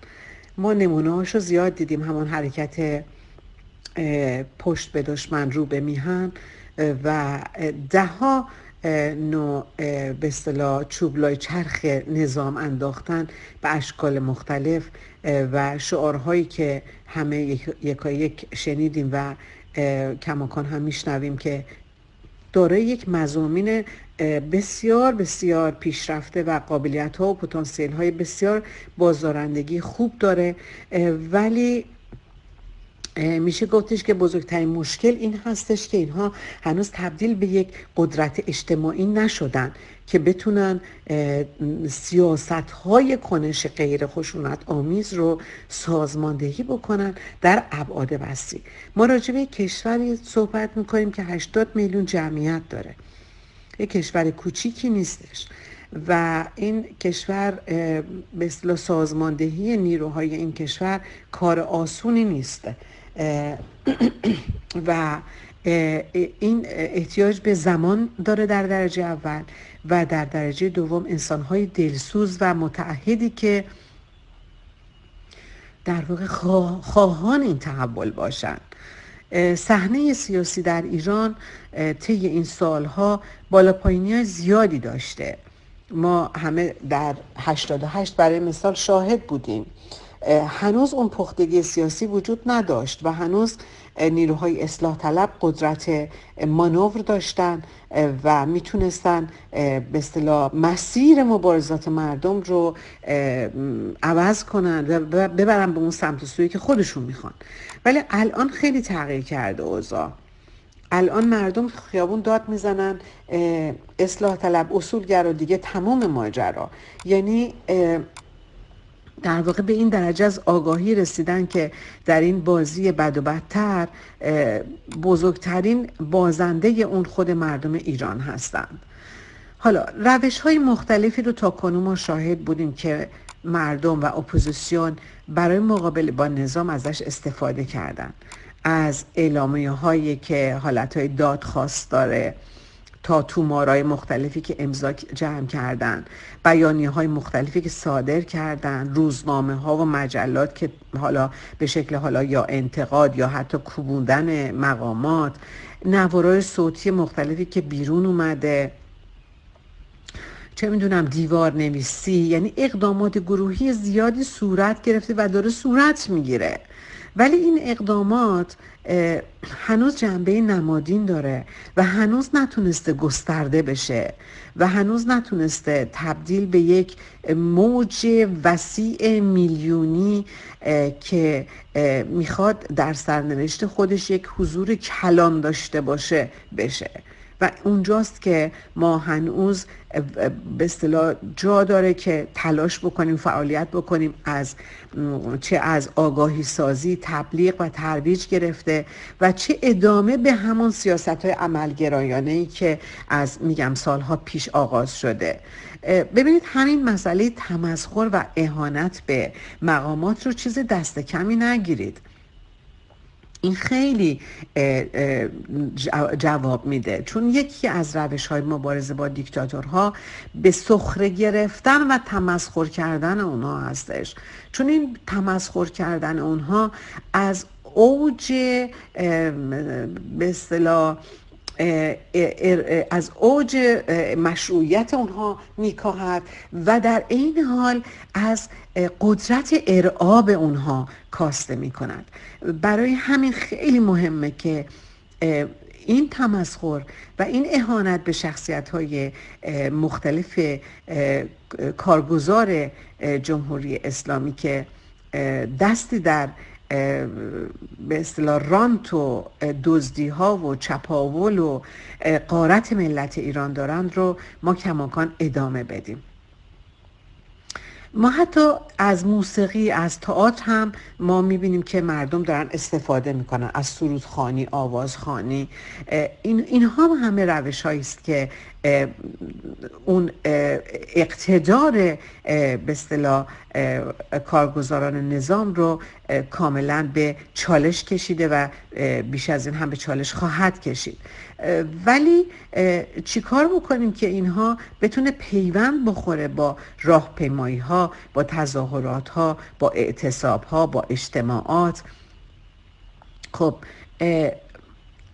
ما نمونه هاشو زیاد دیدیم، همون حرکت پشت به دشمن رو به میهن و دهها نوع به اصطلاح چوبلای چرخ نظام انداختن به اشکال مختلف و شعارهایی که همه یکایک شنیدیم و کماکان هم میشنویم که دارای یک مضامین بسیار بسیار پیشرفته و قابلیت ها و پتانسیل های بسیار بازدارندگی خوب داره، ولی میشه گفتش که بزرگترین مشکل این هستش که اینها هنوز تبدیل به یک قدرت اجتماعی نشدن که بتونن سیاست‌های کنش غیر خشونت آمیز رو سازماندهی بکنن در ابعاد وسیع. ما راجع به کشوری صحبت میکنیم که 80 میلیون جمعیت داره، یک کشور کوچیکی نیستش و این کشور به اصطلاح سازماندهی نیروهای این کشور کار آسونی نیست و این احتیاج به زمان داره در درجه اول و در درجه دوم انسان‌های دلسوز و متعهدی که در واقع خواهان این تحول باشن. صحنه سیاسی در ایران طی این سالها بالا پایینی‌های زیادی داشته. ما همه در 88 برای مثال شاهد بودیم. هنوز اون پختگی سیاسی وجود نداشت و هنوز نیروهای اصلاح طلب قدرت مانور داشتن و میتونستن به اصطلاح مسیر مبارزات مردم رو عوض کنن و ببرن به اون سمت و سویی که خودشون میخوان. ولی الان خیلی تغییر کرده اوضاع. الان مردم خیابون داد میزنن اصلاح طلب اصولگرا دیگه تمام ماجرا. یعنی در واقع به این درجه از آگاهی رسیدن که در این بازی بد و بدتر بزرگترین بازنده اون خود مردم ایران هستند. حالا روش‌های مختلفی رو تا کنون ما شاهد بودیم که مردم و اپوزیسیون برای مقابله با نظام ازش استفاده کردن، از اعلامیه‌هایی که حالتهای دادخواست داره تا تومارهای مختلفی که امضا جمع کردن، بیانیه‌های مختلفی که صادر کردن، روزنامه‌ها و مجلات که حالا به شکل حالا یا انتقاد یا حتی کوبوندن مقامات، نوارای صوتی مختلفی که بیرون اومده، چه میدونم دیوار نویسی، یعنی اقدامات گروهی زیادی صورت گرفته و داره صورت میگیره ولی این اقدامات هنوز جنبه نمادین داره و هنوز نتونسته گسترده بشه و هنوز نتونسته تبدیل به یک موج وسیع میلیونی که میخواد در سرنوشت خودش یک حضور کلان داشته باشه بشه. و اونجاست که ما هنوز به اصطلاح جا داره که تلاش بکنیم، فعالیت بکنیم، چه از آگاهی سازی، تبلیغ و ترویج گرفته و چه ادامه به همون سیاست‌های عملگرایانه‌ای که از سالها پیش آغاز شده. ببینید همین مسئله تمسخر و اهانت به مقامات رو چیز دست کمی نگیرید. این خیلی جواب میده، چون یکی از روش‌های مبارزه با دیکتاتورها به سخره گرفتن و تمسخر کردن اونها هستش. چون این تمسخر کردن اونها از اوج به اصطلاح از اوج مشروعیت اونها میکاهد و در این حال از قدرت ارعاب اونها کاسته میکند. برای همین خیلی مهمه که این تمسخر و این اهانت به شخصیت‌های مختلف کارگزار جمهوری اسلامی که دستی در به اصطلاح رانت و دزدی ها و چپاول و غارت ملت ایران دارند رو ما کماکان ادامه بدیم. ما حتی از موسیقی، از تئاتر هم ما میبینیم که مردم دارن استفاده میکنن از سرودخوانی، آوازخوانی. اینها همه روش هایی است که اون اقتدار به اصطلاح کارگزاران نظام رو کاملا به چالش کشیده و بیش از این هم به چالش خواهد کشید. ولی چیکار بکنیم که اینها بتونه پیوند بخوره با راهپیمایی ها، با تظاهرات ها، با اعتصاب ها، با اجتماعات؟ خب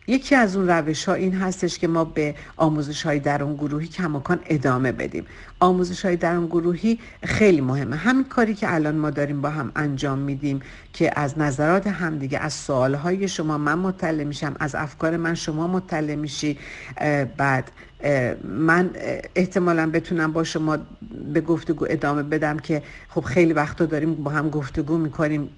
یکی از اون روش ها این هستش که ما به آموزش های درون گروهی کماکان ادامه بدیم. آموزش های درون گروهی خیلی مهمه. همین کاری که الان ما داریم با هم انجام میدیم که از نظرات هم دیگه، از سوال های شما من مطلع میشم، از افکار من شما مطلع میشی، بعد من احتمالاً بتونم با شما به گفتگو ادامه بدم که خب خیلی وقتا داریم با هم گفتگو میکنیم،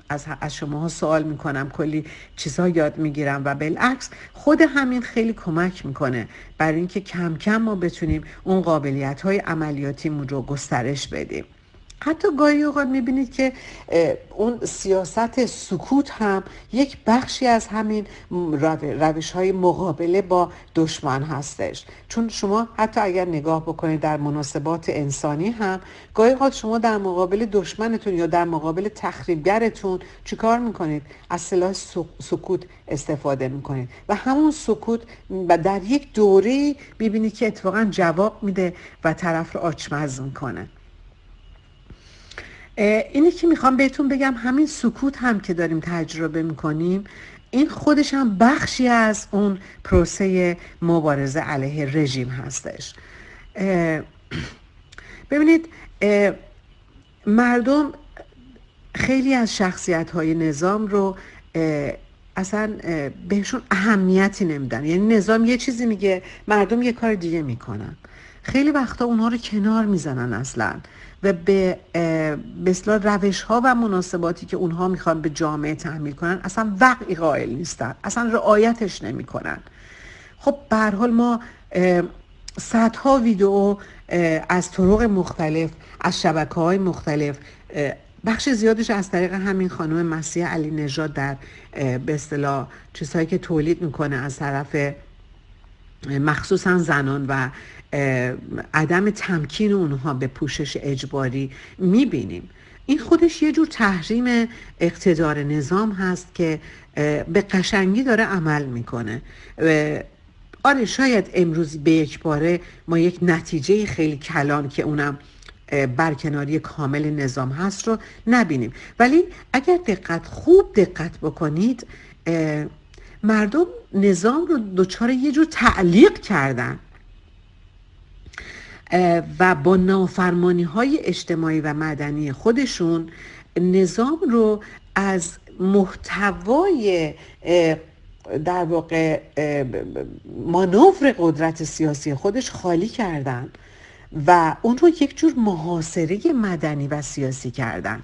از شماها سوال میکنم، کلی چیزها یاد میگیرم و بالعکس خود همین خیلی کمک میکنه برای اینکه کم کم ما بتونیم اون قابلیت های عملیاتیمون رو گسترش بدیم. حتی گاهی اوقات میبینید که اون سیاست سکوت هم یک بخشی از همین روش های مقابله با دشمن هستش. چون شما حتی اگر نگاه بکنید در مناسبات انسانی هم گاهی اوقات شما در مقابل دشمنتون یا در مقابل تخریبگرتون چیکار میکنید؟ از سلاح سکوت استفاده میکنید و همون سکوت در یک دوره میبینید که اتفاقا جواب میده و طرف رو آچمز میکنه. اینی که میخوام بهتون بگم همین سکوت هم که داریم تجربه میکنیم این خودش هم بخشی از اون پروسه مبارزه علیه رژیم هستش. ببینید مردم خیلی از شخصیت‌های نظام رو اصلا بهشون اهمیتی نمیدن. یعنی نظام یه چیزی میگه، مردم یه کار دیگه میکنن. خیلی وقتا اونها رو کنار میزنن اصلا و به اصطلاح روش‌ها و مناسباتی که اونها میخوان به جامعه تحمیل کنن اصلا وقعی قائل نیستن، اصلا رعایتش نمیکنن. خب به هر حال ما صدها ویدیو از طرق مختلف، از شبکه‌های مختلف، بخش زیادش از طریق همین خانم مسیح علی نژاد در به اصطلاح چیزهایی که تولید میکنه از طرف مخصوصا زنان و عدم تمکین اونها به پوشش اجباری میبینیم. این خودش یه جور تحریم اقتدار نظام هست که به قشنگی داره عمل میکنه. آره شاید امروز به یک باره ما یک نتیجه خیلی کلان که اونم برکناری کامل نظام هست رو نبینیم، ولی اگر خوب دقت بکنید مردم نظام رو دچار یه جور تعلیق کردن و با نافرمانی های اجتماعی و مدنی خودشون نظام رو از محتوای در واقع مانور قدرت سیاسی خودش خالی کردن و اون رو یک جور محاصره مدنی و سیاسی کردن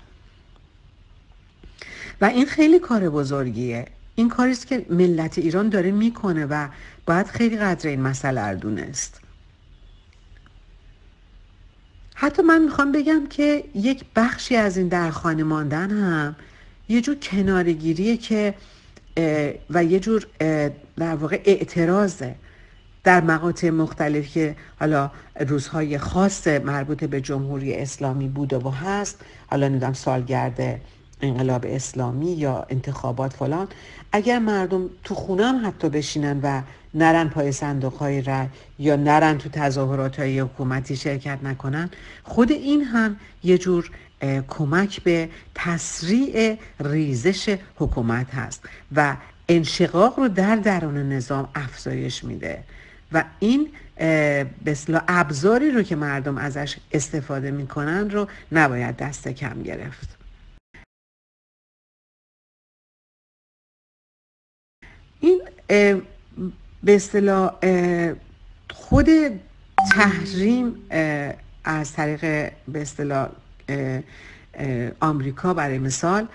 و این خیلی کار بزرگیه. این کاریست که ملت ایران داره میکنه و باید خیلی قدر این مسئله رو دونست. حتی من میخوام بگم که یک بخشی از این در خانه ماندن هم یه جور کنارگیریه که و یه جور در واقع اعتراضه در مقاطع مختلف که حالا روزهای خاص مربوط به جمهوری اسلامی بوده و هست، حالا نمیدونم سالگرد انقلاب اسلامی یا انتخابات فلان، اگر مردم تو خونه هم حتی بشینن و نرن پای صندوق‌های رای یا نرن تو تظاهرات‌های حکومتی شرکت نکنن، خود این هم یه جور کمک به تسریع ریزش حکومت هست و انشقاق رو در درون نظام افزایش میده و این به اصطلاح ابزاری رو که مردم ازش استفاده میکنن رو نباید دست کم گرفت. این به اصطلاح خود تحریم از طریق به اصطلاح آمریکا برای مثال،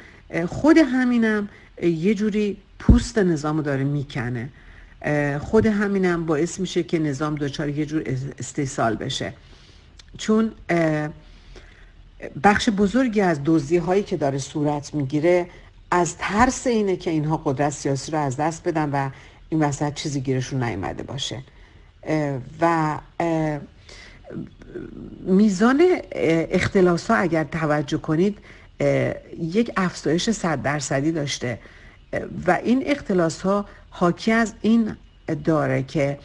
خود همینم یه جوری پوست نظام رو داره میکنه، خود همینم باعث میشه که نظام دچار یه جور استیصال بشه، چون بخش بزرگی از دزدی هایی که داره صورت میگیره از ترس اینه که اینها قدرت سیاسی رو از دست بدن و این وسط چیزی گیرشون نیامده باشه و میزان اختلاس ها اگر توجه کنید یک افزایش 100% داشته و این اختلاس ها حاکی از این داره که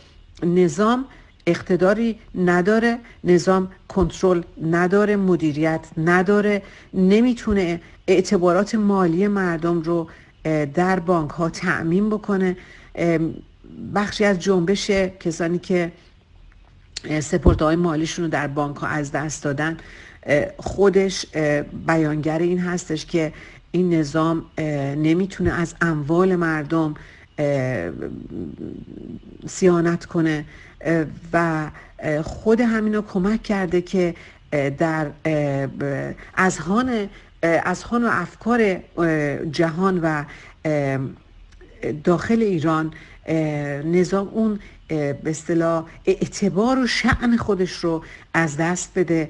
نظام اقتداری نداره، نظام کنترل نداره، مدیریت نداره، نمیتونه اعتبارات مالی مردم رو در بانک ها تأمین بکنه. بخشی از جنبش کسانی که سپرده‌های مالیشون رو در بانک ها از دست دادن خودش بیانگر این هستش که این نظام نمیتونه از اموال مردم صیانت کنه و خود همینا کمک کرده که در اذهان و افکار جهان و داخل ایران نظام اون به اصطلاح اعتبار و شأن خودش رو از دست بده،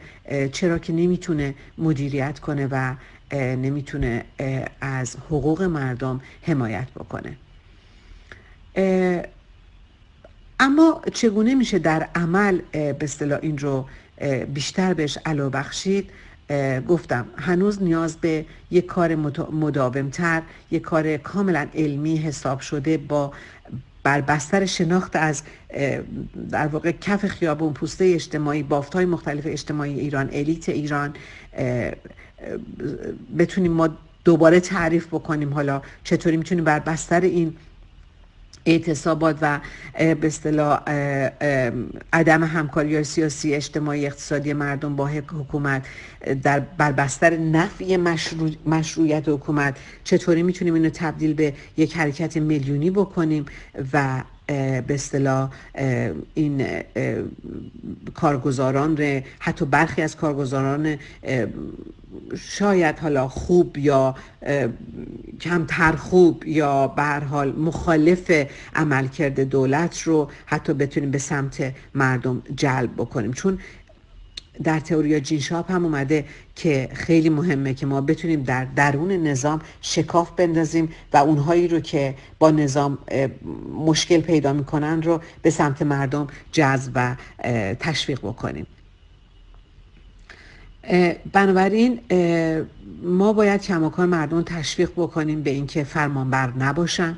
چرا که نمیتونه مدیریت کنه و نمیتونه از حقوق مردم حمایت بکنه. اما چگونه میشه در عمل به اصطلاح این رو بیشتر بهش علاوه بخشید؟ گفتم هنوز نیاز به یک کار مداومتر، یک کار کاملا علمی حساب شده با بر بستر شناخت از در واقع کف خیابون، پوسته اجتماعی، بافت‌های مختلف اجتماعی ایران، الیت ایران، بتونیم ما دوباره تعریف بکنیم حالا چطوری میتونیم بر بستر این اعتصابات و به اصطلاح عدم همکاری سیاسی، اجتماعی، اقتصادی مردم با حکومت بر بستر نفی مشروعیت حکومت چطوری میتونیم اینو تبدیل به یک حرکت میلیونی بکنیم و به اصطلاح این کارگزاران، حتی برخی از کارگزاران شاید حالا خوب یا کمتر خوب یا به هر حال مخالف عملکرد دولت رو حتی بتونیم به سمت مردم جلب بکنیم، چون در تئوری جین شاپ هم اومده که خیلی مهمه که ما بتونیم در درون نظام شکاف بندازیم و اونهایی رو که با نظام مشکل پیدا میکنن رو به سمت مردم جذب و تشویق بکنیم. بنابراین ما باید کماکان مردم تشویق بکنیم به اینکه فرمانبر نباشن،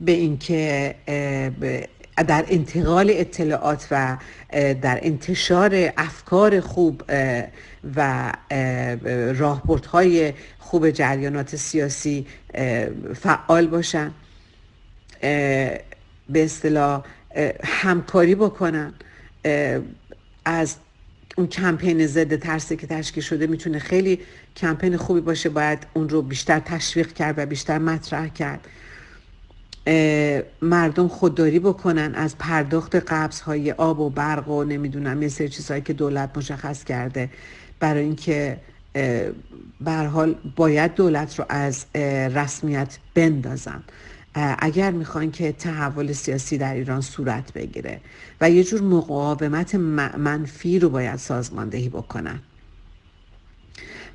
به اینکه در انتقال اطلاعات و در انتشار افکار خوب و راهبردهای خوب جریانات سیاسی فعال باشن، به اصطلاح همکاری بکنن، از اون کمپین ضد ترسی که تشکیل شده میتونه خیلی کمپین خوبی باشه، باید اون رو بیشتر تشویق کرد و بیشتر مطرح کرد. مردم خودداری بکنن از پرداخت قبض‌های آب و برق و نمیدونم یه سری چیزهایی که دولت مشخص کرده، برای اینکه به هر حال باید دولت رو از رسمیت بندازن اگر میخوان که تحول سیاسی در ایران صورت بگیره، و یه جور مقاومت منفی رو باید سازماندهی بکنن.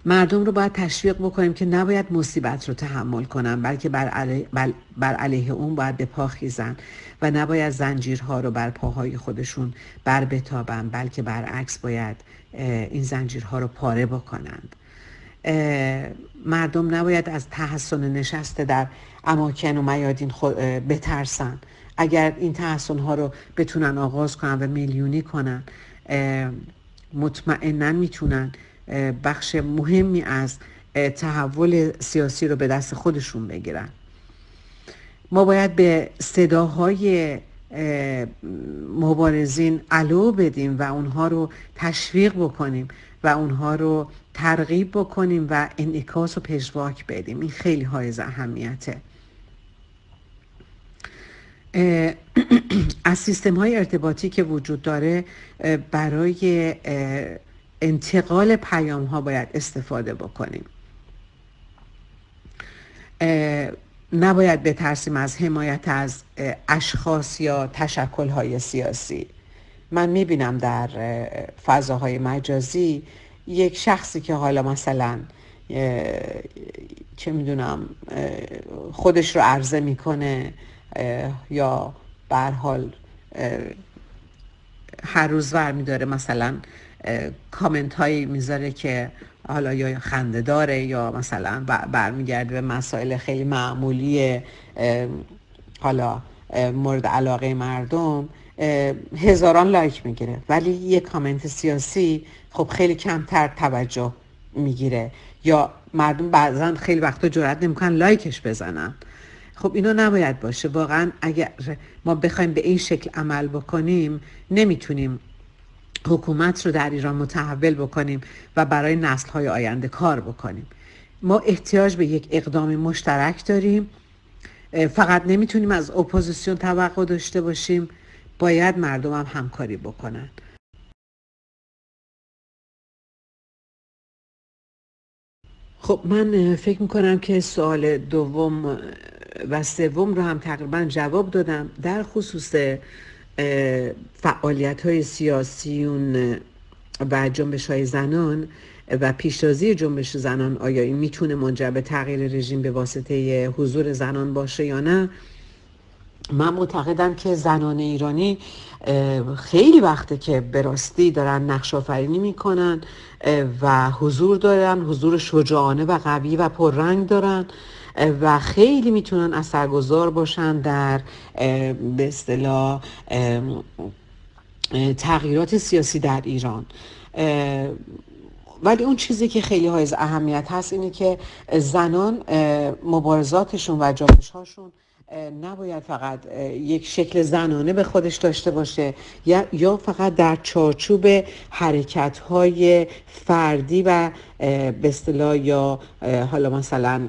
مردم رو باید تشویق بکنیم که نباید مصیبت رو تحمل کنن، بلکه بر علیه اون باید به پا خیزن و نباید زنجیرها رو بر پاهای خودشون بر بتابن، بلکه برعکس باید این زنجیرها رو پاره بکنند. مردم نباید از تحصن نشسته در اماکن و میادین بترسن. اگر این تحصن ها رو بتونن آغاز کنن و میلیونی کنن، مطمئناً میتونن بخش مهمی از تحول سیاسی رو به دست خودشون بگیرن. ما باید به صداهای مبارزین علو بدیم و اونها رو تشویق بکنیم و اونها رو ترغیب بکنیم و انعکاس و پژواک بدیم. این خیلی حائز اهمیته. از سیستم های ارتباطی که وجود داره برای انتقال پیام ها باید استفاده بکنیم. نباید بترسیم از حمایت از اشخاص یا تشکل های سیاسی. من میبینم در فضاهای مجازی یک شخصی که حالا مثلا چه میدونم خودش رو عرضه میکنه یا به هر حال هر روز ور میداره، مثلا کامنت هایی میذاره که حالا یا خنده داره یا مثلا برمیگرده به مسائل خیلی معمولی حالا مورد علاقه مردم، هزاران لایک میگیره، ولی یک کامنت سیاسی خب خیلی کمتر توجه میگیره، یا مردم بعضا خیلی وقتا جرئت نمیکنن لایکش بزنن. خب اینا نباید باشه. واقعا اگر ما بخوایم به این شکل عمل بکنیم نمیتونیم حکومت رو در ایران متحول بکنیم و برای نسل‌های آینده کار بکنیم. ما احتیاج به یک اقدام مشترک داریم. فقط نمیتونیم از اپوزیسیون توقع داشته باشیم، باید مردم هم همکاری بکنن. خب من فکر میکنم که سوال دوم و سوم رو هم تقریبا جواب دادم. در خصوص فعالیت‌های سیاسیون و جنبش‌های زنان و پیشتازی جنبش زنان، آیا این میتونه منجر به تغییر رژیم به واسطه حضور زنان باشه یا نه؟ من معتقدم که زنان ایرانی خیلی وقته که به راستی دارن نقش آفرینی میکنن و حضور دارن، حضور شجاعانه و قوی و پررنگ دارن و خیلی میتونن اثرگذار باشن در به اصطلاح تغییرات سیاسی در ایران. ولی اون چیزی که خیلی حائز اهمیت هست اینه که زنان مبارزاتشون و جنبش‌هاشون نباید فقط یک شکل زنانه به خودش داشته باشه یا فقط در چارچوب حرکت‌های فردی و به اصطلاح یا حالا مثلا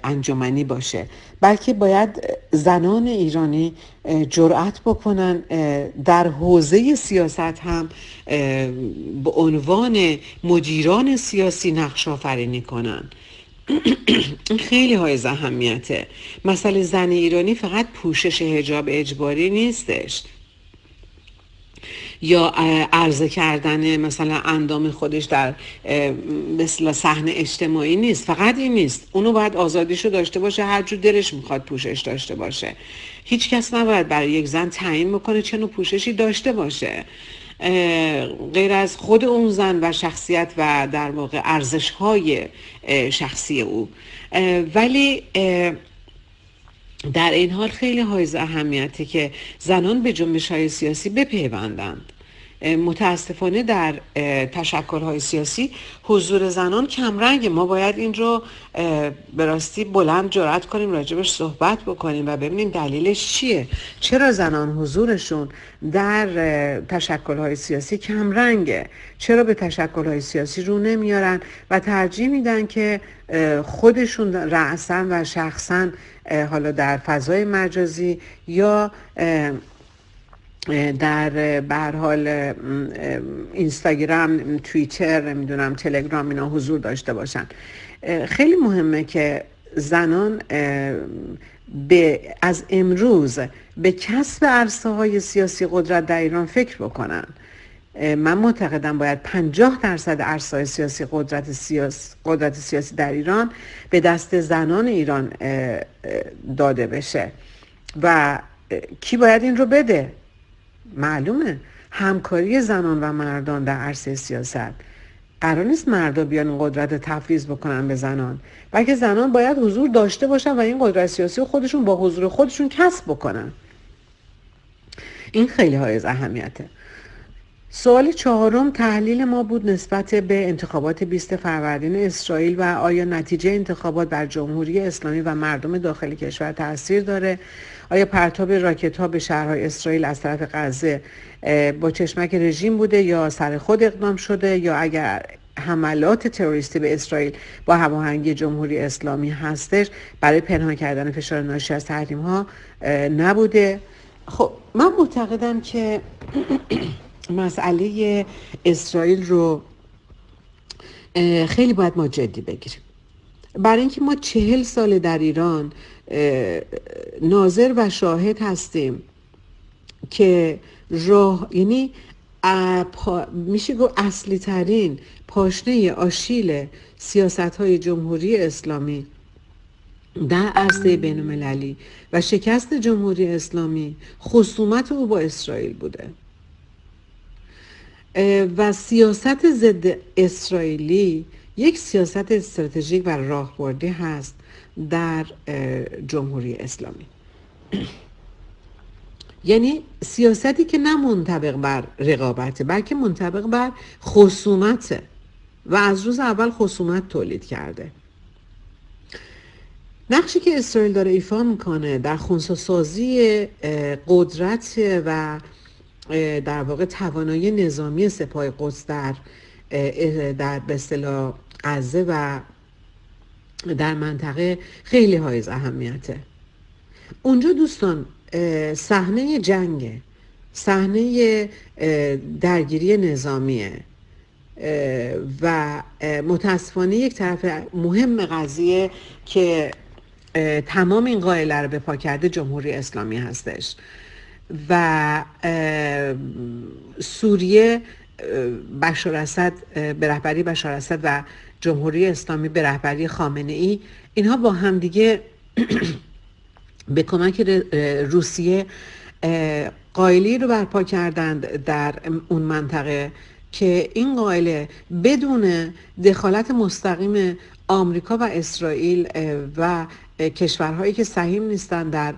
انجمنی باشه، بلکه باید زنان ایرانی جرأت بکنن در حوزه سیاست هم به عنوان مدیران سیاسی نقش آفرینی کنن. این خیلی حائز اهمیته. مسئله زن ایرانی فقط پوشش حجاب اجباری نیستش یا عرضه کردن مثلا اندام خودش در مثلا صحنه اجتماعی نیست. فقط این نیست، اونو باید آزادیشو داشته باشه، هر جور دلش میخواد پوشش داشته باشه. هیچ کس نباید برای یک زن تعیین بکنه چه نوع پوششی داشته باشه غیر از خود اون زن و شخصیت و در واقع ارزش‌های شخصی او. ولی در این حال خیلی حائز اهمیته که زنان به جنبش‌های سیاسی بپیوندند. متاسفانه در تشکل‌های سیاسی حضور زنان کمرنگ. ما باید این رو به راستی بلند جرأت کنیم راجبش صحبت بکنیم و ببینیم دلیلش چیه. چرا زنان حضورشون در تشکل‌های سیاسی کمرنگه؟ چرا به تشکل‌های سیاسی رو نمیارن و ترجیح میدن که خودشون رأساً و شخصاً حالا در فضای مجازی یا در به هر حال اینستاگرام، توییتر، نمیدونم تلگرام اینا حضور داشته باشن. خیلی مهمه که زنان از امروز به کسب عرصه‌های سیاسی قدرت در ایران فکر بکنن. من معتقدم باید 50% عرصه‌های سیاسی قدرت سیاسی در ایران به دست زنان ایران داده بشه. و کی باید این رو بده؟ معلومه همکاری زنان و مردان در عرصه سیاست. قرار نیست مردا بیان این قدرت تفویض بکنن به زنان، بلکه زنان باید حضور داشته باشن و این قدرت سیاسی خودشون با حضور خودشون کسب بکنن. این خیلی حائز اهمیته. سوال چهارم تحلیل ما بود نسبت به انتخابات 20 فروردین اسرائیل و آیا نتیجه انتخابات بر جمهوری اسلامی و مردم داخل کشور تاثیر داره؟ آیا پرتاب راکت ها به شهرهای اسرائیل از طرف غزه با چشمک رژیم بوده یا سر خود اقدام شده، یا اگر حملات تروریستی به اسرائیل با هماهنگی جمهوری اسلامی هستش برای پنهان کردن فشار ناشی از تحریم ها نبوده؟ خب من معتقدم که مسئله اسرائیل رو خیلی باید ما جدی بگیریم، برای اینکه ما 40 سال در ایران ناظر و شاهد هستیم که یعنی میشه گفت اصلی ترین پاشنه آشیل سیاست های جمهوری اسلامی در عرصه بین المللی و شکست جمهوری اسلامی خصومت او با اسرائیل بوده و سیاست ضد اسرائیلی یک سیاست استراتژیک و راهبردی هست در جمهوری اسلامی. یعنی سیاستی که نه منطبق بر رقابته بلکه منطبق بر خصومته و از روز اول خصومت تولید کرده. نقشی که اسرائیل داره ایفا میکنه در خنثی‌سازی قدرت و در واقع توانایی نظامی سپاه قدس در به اصطلاح غزه و در منطقه خیلی حائز اهمیته. اونجا دوستان صحنه جنگه، صحنه درگیری نظامیه و متاسفانه یک طرف مهم قضیه که تمام این قائله رو به پا کرده جمهوری اسلامی هستش و سوریه بشار اسد به رهبری بشار اسد و جمهوری اسلامی به رهبری خامنه ای، اینها با هم دیگه به کمک روسیه قائلی رو برپا کردند در اون منطقه که این قائله بدون دخالت مستقیم آمریکا و اسرائیل و کشورهایی که سهیم نیستن در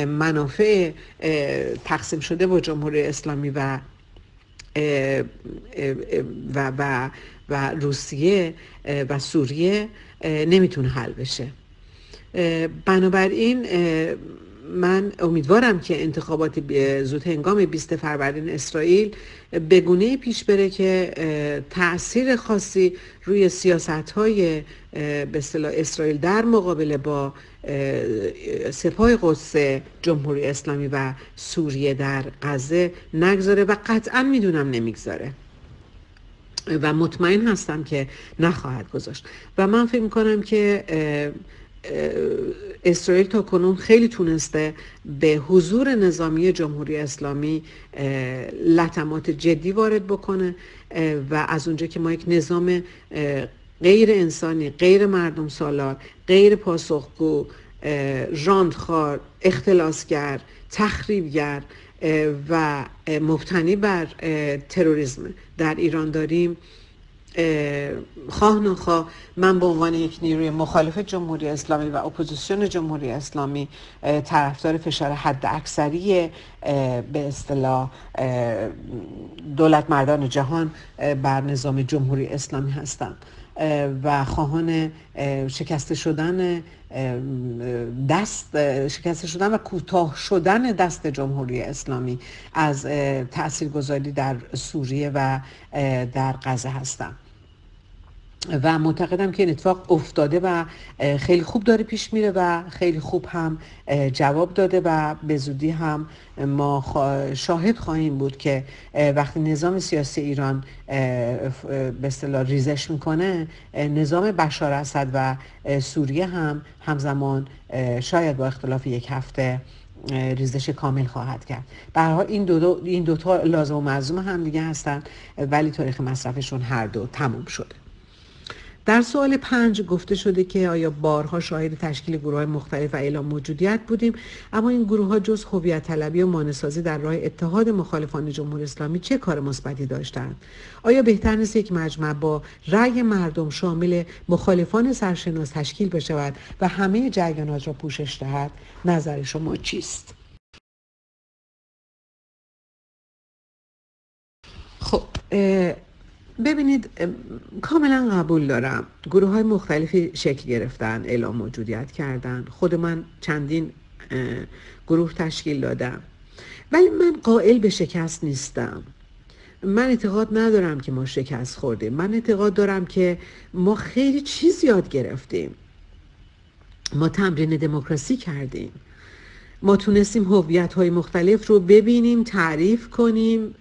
منافع تقسیم شده با جمهوری اسلامی و روسیه و سوریه نمیتونه حل بشه. بنابراین من امیدوارم که انتخابات زود هنگام 20 فروردین اسرائیل به گونه‌ای پیش بره که تأثیر خاصی روی سیاست‌های به اصطلاح اسرائیل در مقابله با سپاه قدس جمهوری اسلامی و سوریه در غزه نگذاره و قطعا میدونم نمیگذاره و مطمئن هستم که نخواهد گذاشت. و من فکر می‌کنم که اسرائیل تا کنون خیلی تونسته به حضور نظامی جمهوری اسلامی لطمات جدی وارد بکنه و از اونجا که ما یک نظام غیر انسانی، غیر مردم سالار، غیر پاسخگو، ژاندخوار، اختلاسگر، تخریبگر و مبتنی بر تروریسم در ایران داریم، خواه نخواه من به عنوان یک نیروی مخالف جمهوری اسلامی و اپوزیسیون جمهوری اسلامی طرفدار فشار حد اکثری به اصطلاح دولت مردان جهان بر نظام جمهوری اسلامی هستم و خواهان شکسته شدن و کوتاه شدن دست جمهوری اسلامی از تاثیرگذاری در سوریه و در غزه هستم و معتقدم که این اتفاق افتاده و خیلی خوب داره پیش میره و خیلی خوب هم جواب داده و به زودی هم ما شاهد خواهیم بود که وقتی نظام سیاسی ایران به اصطلاح ریزش میکنه، نظام بشار اسد و سوریه هم همزمان شاید با اختلاف یک هفته ریزش کامل خواهد کرد. به هر حال این دو تا لازم و ملزوم هم دیگه هستن، ولی تاریخ مصرفشون هر دو تموم شده. در سوال 5 گفته شده که آیا بارها شاهد تشکیل گروه‌های مختلف و اعلام موجودیت بودیم، اما این گروه‌ها جز هویت طلبی و مانع‌سازی در راه اتحاد مخالفان جمهوری اسلامی چه کار مثبتی داشتند؟ آیا بهتر نیست یک مجمع با رأی مردم شامل مخالفان سرشناس تشکیل بشود و همه جریانات را پوشش دهد؟ نظر شما چیست؟ خب ببینید، کاملا قبول دارم گروه های مختلفی شکل گرفتن، اعلام موجودیت کردن، خود من چندین گروه تشکیل دادم، ولی من قائل به شکست نیستم. من اعتقاد ندارم که ما شکست خوردیم. من اعتقاد دارم که ما خیلی چیز یاد گرفتیم. ما تمرین دموکراسی کردیم، ما تونستیم هویت های مختلف رو ببینیم، تعریف کنیم،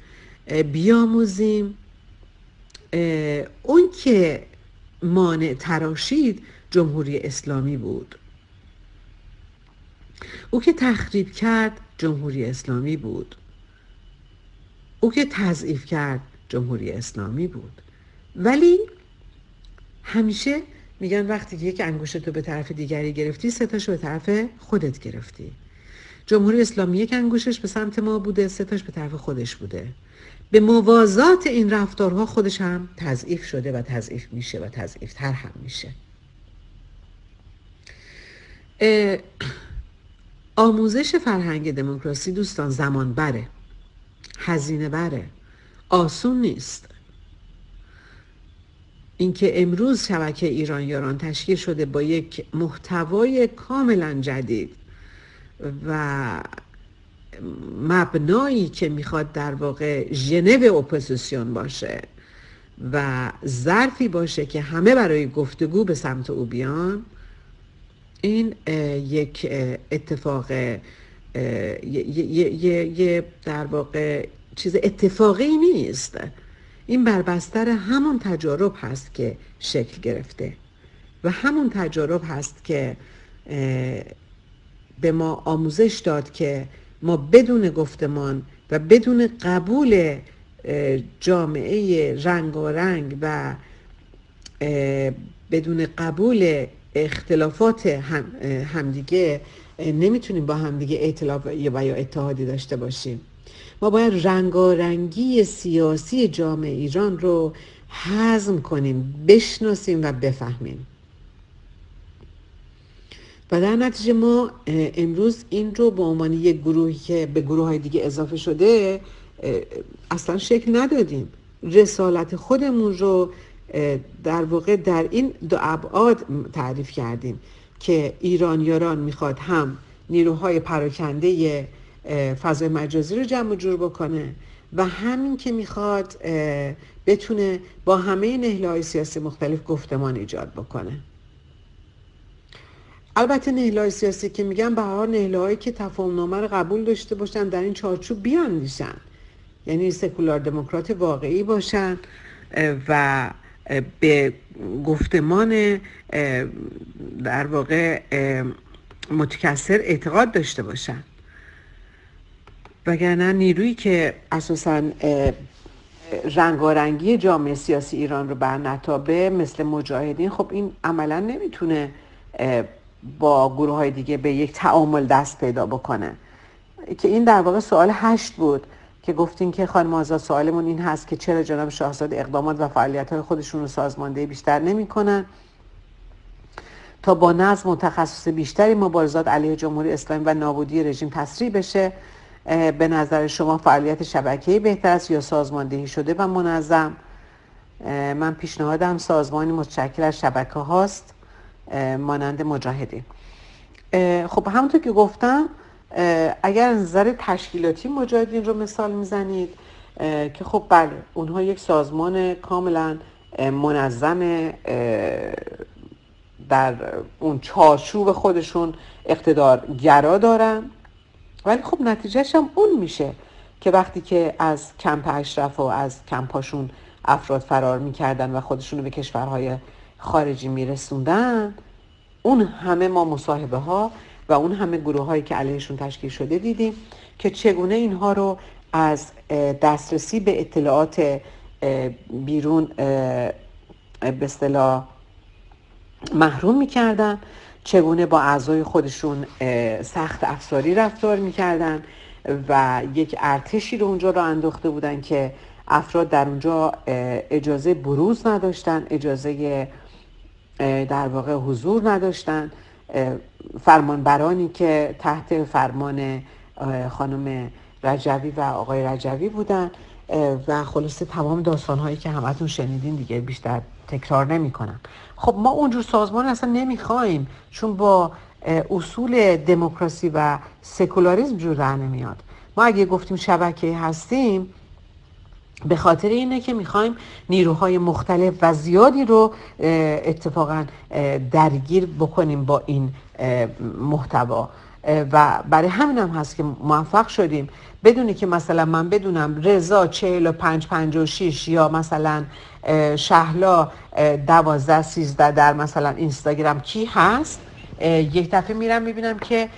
بیاموزیم. اون که مانع تراشید جمهوری اسلامی بود، او که تخریب کرد جمهوری اسلامی بود، او که تضعیف کرد جمهوری اسلامی بود. ولی همیشه میگن وقتی که یک انگشتو به طرف دیگری گرفتی، 3 تاشو به طرف خودت گرفتی. جمهوری اسلامی یک انگشتش به سمت ما بوده، 3 تاش به طرف خودش بوده. به موازات این رفتارها خودش هم تضعیف شده و تضعیف میشه و تضعیف تر هم میشه. آموزش فرهنگ دموکراسی دوستان زمان بره، هزینه بره، آسون نیست. اینکه امروز شبکه ایران یاران تشکیل شده با یک محتوای کاملا جدید و مبنایی که میخواد در واقع ژنو اپوزیسیون باشه و ظرفی باشه که همه برای گفتگو به سمت او بیان، این یک اتفاق یه در واقع چیز اتفاقی نیست. این بر بستر همون تجارب هست که شکل گرفته و همون تجارب هست که به ما آموزش داد که ما بدون گفتمان و بدون قبول جامعه رنگارنگ و بدون قبول اختلافات همدیگه نمیتونیم با همدیگه ائتلاف و یا اتحادی داشته باشیم. ما باید رنگارنگی سیاسی جامعه ایران رو هضم کنیم، بشناسیم و بفهمیم. و در نتیجه ما امروز این رو به عنوان یک گروهی که به گروه های دیگه اضافه شده اصلا شکل ندادیم. رسالت خودمون رو در واقع در این دو ابعاد تعریف کردیم که ایرانیاران میخواد هم نیروهای پراکنده فضای مجازی رو جمع و جور بکنه و همین که میخواد بتونه با همه نهله‌های سیاسی مختلف گفتمان ایجاد بکنه. البته نهله‌های سیاسی که میگن به هر حال نهله‌هایی که تفاهم‌نامه رو قبول داشته باشن، در این چارچوب بیاندیشن، یعنی سکولار دموکرات واقعی باشن و به گفتمان در واقع متکثر اعتقاد داشته باشن. وگرنه نیرویی که اساساً رنگارنگی جامعه سیاسی ایران رو برنتابه مثل مجاهدین، خب این عملا نمیتونه با گروه های دیگه به یک تعامل دست پیدا بکنه. که این در واقع سوال 8 بود که گفتین که خانم آزاد سوالمون این هست که چرا جناب شاهزاده اقدامات و فعالیت‌های خودشون رو سازماندهی بیشتر نمی‌کنن تا با نظم و تخصص بیشتری مبارزات علیه جمهوری اسلامی و نابودی رژیم تسریع بشه. به نظر شما فعالیت شبکه‌ای بهتر است یا سازماندهی شده و منظم؟ من پیشنهادم سازمانی متشکل از شبکه هاست مانند مجاهدین. خب همونطور که گفتم اگر از نظر تشکیلاتی مجاهدین رو مثال میزنید که خب بله اونها یک سازمان کاملا منظم در اون چارچوب خودشون اقتدارگرا دارن، ولی خب نتیجهش هم اون میشه که وقتی که از کمپ اشرف و از کمپاشون افراد فرار میکردن و خودشون رو به کشورهای خارجی میرسوندن، اون همه ما مصاحبه ها و اون همه گروه هایی که علیهشون تشکیل شده دیدیم که چگونه اینها رو از دسترسی به اطلاعات بیرون به اصطلاح محروم میکردن، چگونه با اعضای خودشون سخت افزاری رفتار میکردن و یک ارتشی رو اونجا رو انداخته بودن که افراد در اونجا اجازه بروز نداشتن، اجازه در واقع حضور نداشتن. فرمانبرانی که تحت فرمان خانم رجوی و آقای رجوی بودن و خلاصه تمام داستانهایی که همتون شنیدین دیگه بیشتر تکرار نمی کنم. خب ما اونجور سازمان اصلا نمیخوایم، چون با اصول دموکراسی و سکولاریسم جور در نمیاد. ما اگه گفتیم شبکه هستیم به خاطر اینه که میخوایم نیروهای مختلف و زیادی رو اتفاقا درگیر بکنیم با این محتوا و برای همین هم هست که موفق شدیم بدونی که مثلا من بدونم رضا 4556 یا مثلا شهلا 1213 در مثلا اینستاگرام کی هست، یک دفعه میرم میبینم که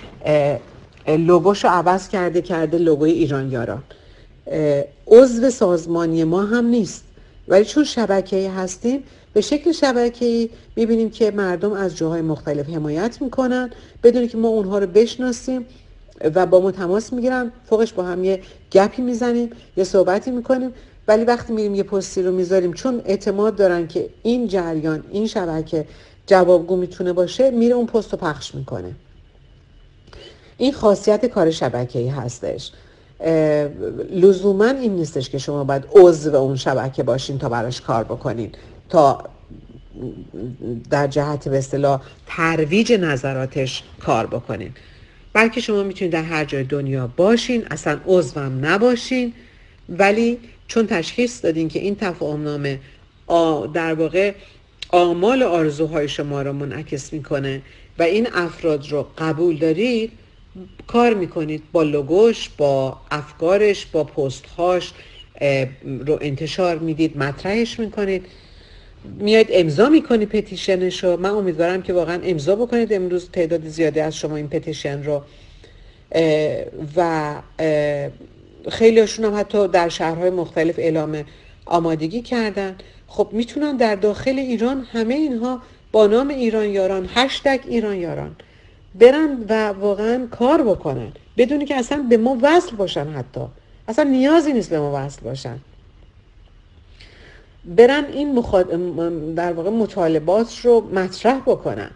لوگوشو عوض کرده لوگوی ایران یاران. عضو سازمانی ما هم نیست، ولی چون شبکه‌ای هستیم به شکل شبکه‌ای میبینیم که مردم از جاهای مختلف حمایت میکنن بدون که ما اونها رو بشناسیم و با ما تماس میگیرن، فوقش با هم یه گپی میزنیم یه صحبتی میکنیم، ولی وقتی میریم یه پستی رو میذاریم چون اعتماد دارن که این جریان این شبکه جوابگو میتونه باشه، میره اون پست رو پخش میکنه. این خاصیت کار شبکه‌ای هستش. لزوما این نیستش که شما باید عضو اون شبکه باشین تا براش کار بکنین، تا در جهت به اصطلاح ترویج نظراتش کار بکنین، بلکه شما میتونید در هر جای دنیا باشین، اصلا عضو هم نباشین، ولی چون تشخیص دادین که این تفاهمنامه در واقع آمال آرزوهای شما رو منعکس میکنه و این افراد رو قبول دارید، کار میکنید با لوگوش، با افکارش، با پستهاش رو انتشار میدید، مطرحش میکنید، میاید امضا میکنید پتیشنش رو. من امیدوارم که واقعا امضا بکنید امروز تعداد زیادی از شما این پتیشن رو و خیلی هاشون هم حتی در شهرهای مختلف اعلام آمادگی کردن. خب میتونن در داخل ایران همه اینها با نام ایران یاران هشتگ ایران یاران برن و واقعا کار بکنن بدونی که اصلا به ما وصل باشن، حتی اصلا نیازی نیست به ما وصل باشن، برن این در واقع مطالبات رو مطرح بکنن.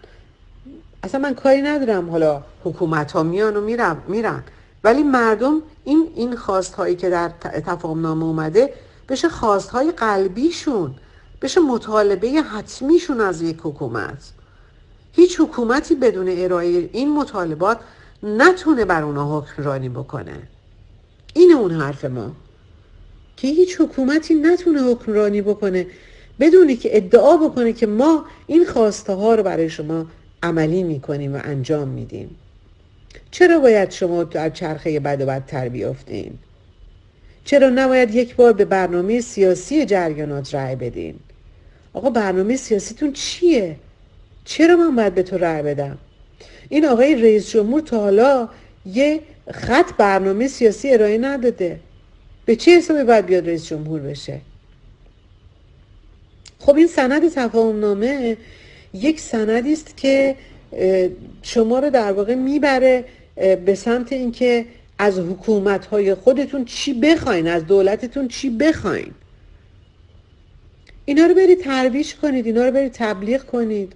اصلا من کاری ندارم حالا حکومت ها میان و میرن، ولی مردم این خواست هایی که در تفاهم نامه اومده بشه خواست های قلبیشون، بشه مطالبه حتمیشون از یک حکومت. هیچ حکومتی بدون ارائه این مطالبات نتونه بر اونها حکمرانی بکنه. اینه اون حرف ما که هیچ حکومتی نتونه حکمرانی بکنه بدونی که ادعا بکنه که ما این خواسته ها رو برای شما عملی میکنیم و انجام میدیم. چرا باید شما در چرخه بد و بدتر بیافتین؟ چرا نباید یک بار به برنامه سیاسی جریانات رأی بدین؟ آقا برنامه سیاسیتون چیه؟ چرا من باید به تو رأی بدم؟ این آقای رئیس جمهور تا حالا یه خط برنامه سیاسی ارائه نداده، به چه حسابی باید بیاد رئیس جمهور بشه؟ خب این سند تفاهم نامه یک سندی است که شما رو در واقع میبره به سمت اینکه از حکومت‌های خودتون چی بخواین، از دولتتون چی بخواین. اینا رو برید ترویج کنید، اینا رو برید تبلیغ کنید.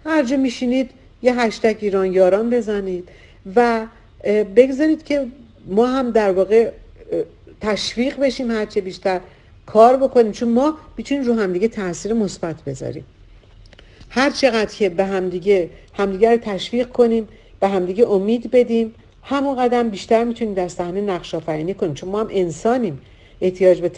هر جا میشینید یه هشتگ ایران یاران بزنید و بگذارید که ما هم در واقع تشویق بشیم، هرچه بیشتر کار بکنیم، چون ما میتونیم رو همدیگه تاثیر مثبت بذاریم. هر چقدر که به همدیگه رو تشویق کنیم، به همدیگه امید بدیم، همون قدم بیشتر میتونیم در صحنه نقش آفرینی کنیم، چون ما هم انسانیم، احتیاج به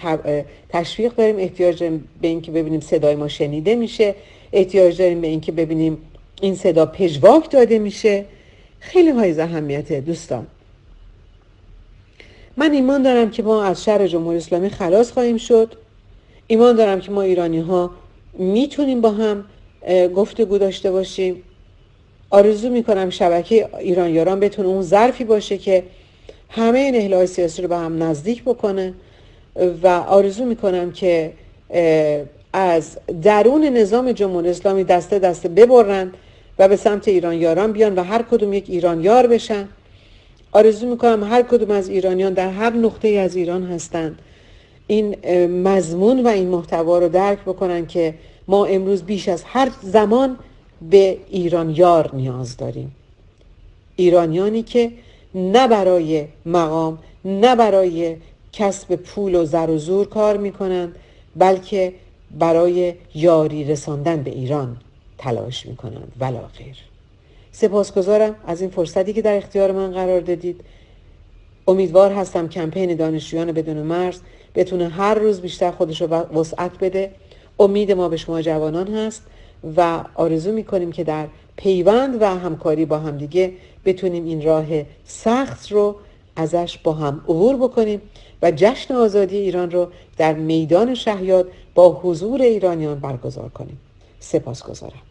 تشویق داریم، احتیاج داریم به اینکه ببینیم صدای ما شنیده میشه، احتیاج داریم به اینکه ببینیم این صدا پژواک داده میشه. خیلی های اهمیته دوستان. من ایمان دارم که ما از شر جمهوری اسلامی خلاص خواهیم شد. ایمان دارم که ما ایرانی ها میتونیم با هم گفتگو داشته باشیم. آرزو میکنم شبکه ایران یاران بتونه اون ظرفی باشه که همه این اهل‌های سیاسی رو به هم نزدیک بکنه و آرزو میکنم که از درون نظام جمهوری اسلامی دسته دسته ببرن و به سمت ایران یاران بیان و هر کدوم یک ایران یار بشن. آرزو میکنم هر کدوم از ایرانیان در هر نقطه از ایران هستند این مضمون و این محتوا رو درک بکنن که ما امروز بیش از هر زمان به ایران یار نیاز داریم. ایرانیانی که نه برای مقام، نه برای کسب پول و زر و زور کار میکنند، بلکه برای یاری رساندن به ایران تلاش میکنند ولا غیر. سپاسگزارم از این فرصتی که در اختیار من قرار دادید. امیدوار هستم کمپین دانشجویان بدون مرز بتونه هر روز بیشتر خودش رو وسعت بده. امید ما به شما جوانان هست و آرزو میکنیم که در پیوند و همکاری با هم دیگه بتونیم این راه سخت رو ازش با هم عبور بکنیم و جشن آزادی ایران رو در میدان شهیاد با حضور ایرانیان برگزار کنیم. سپاسگزارم.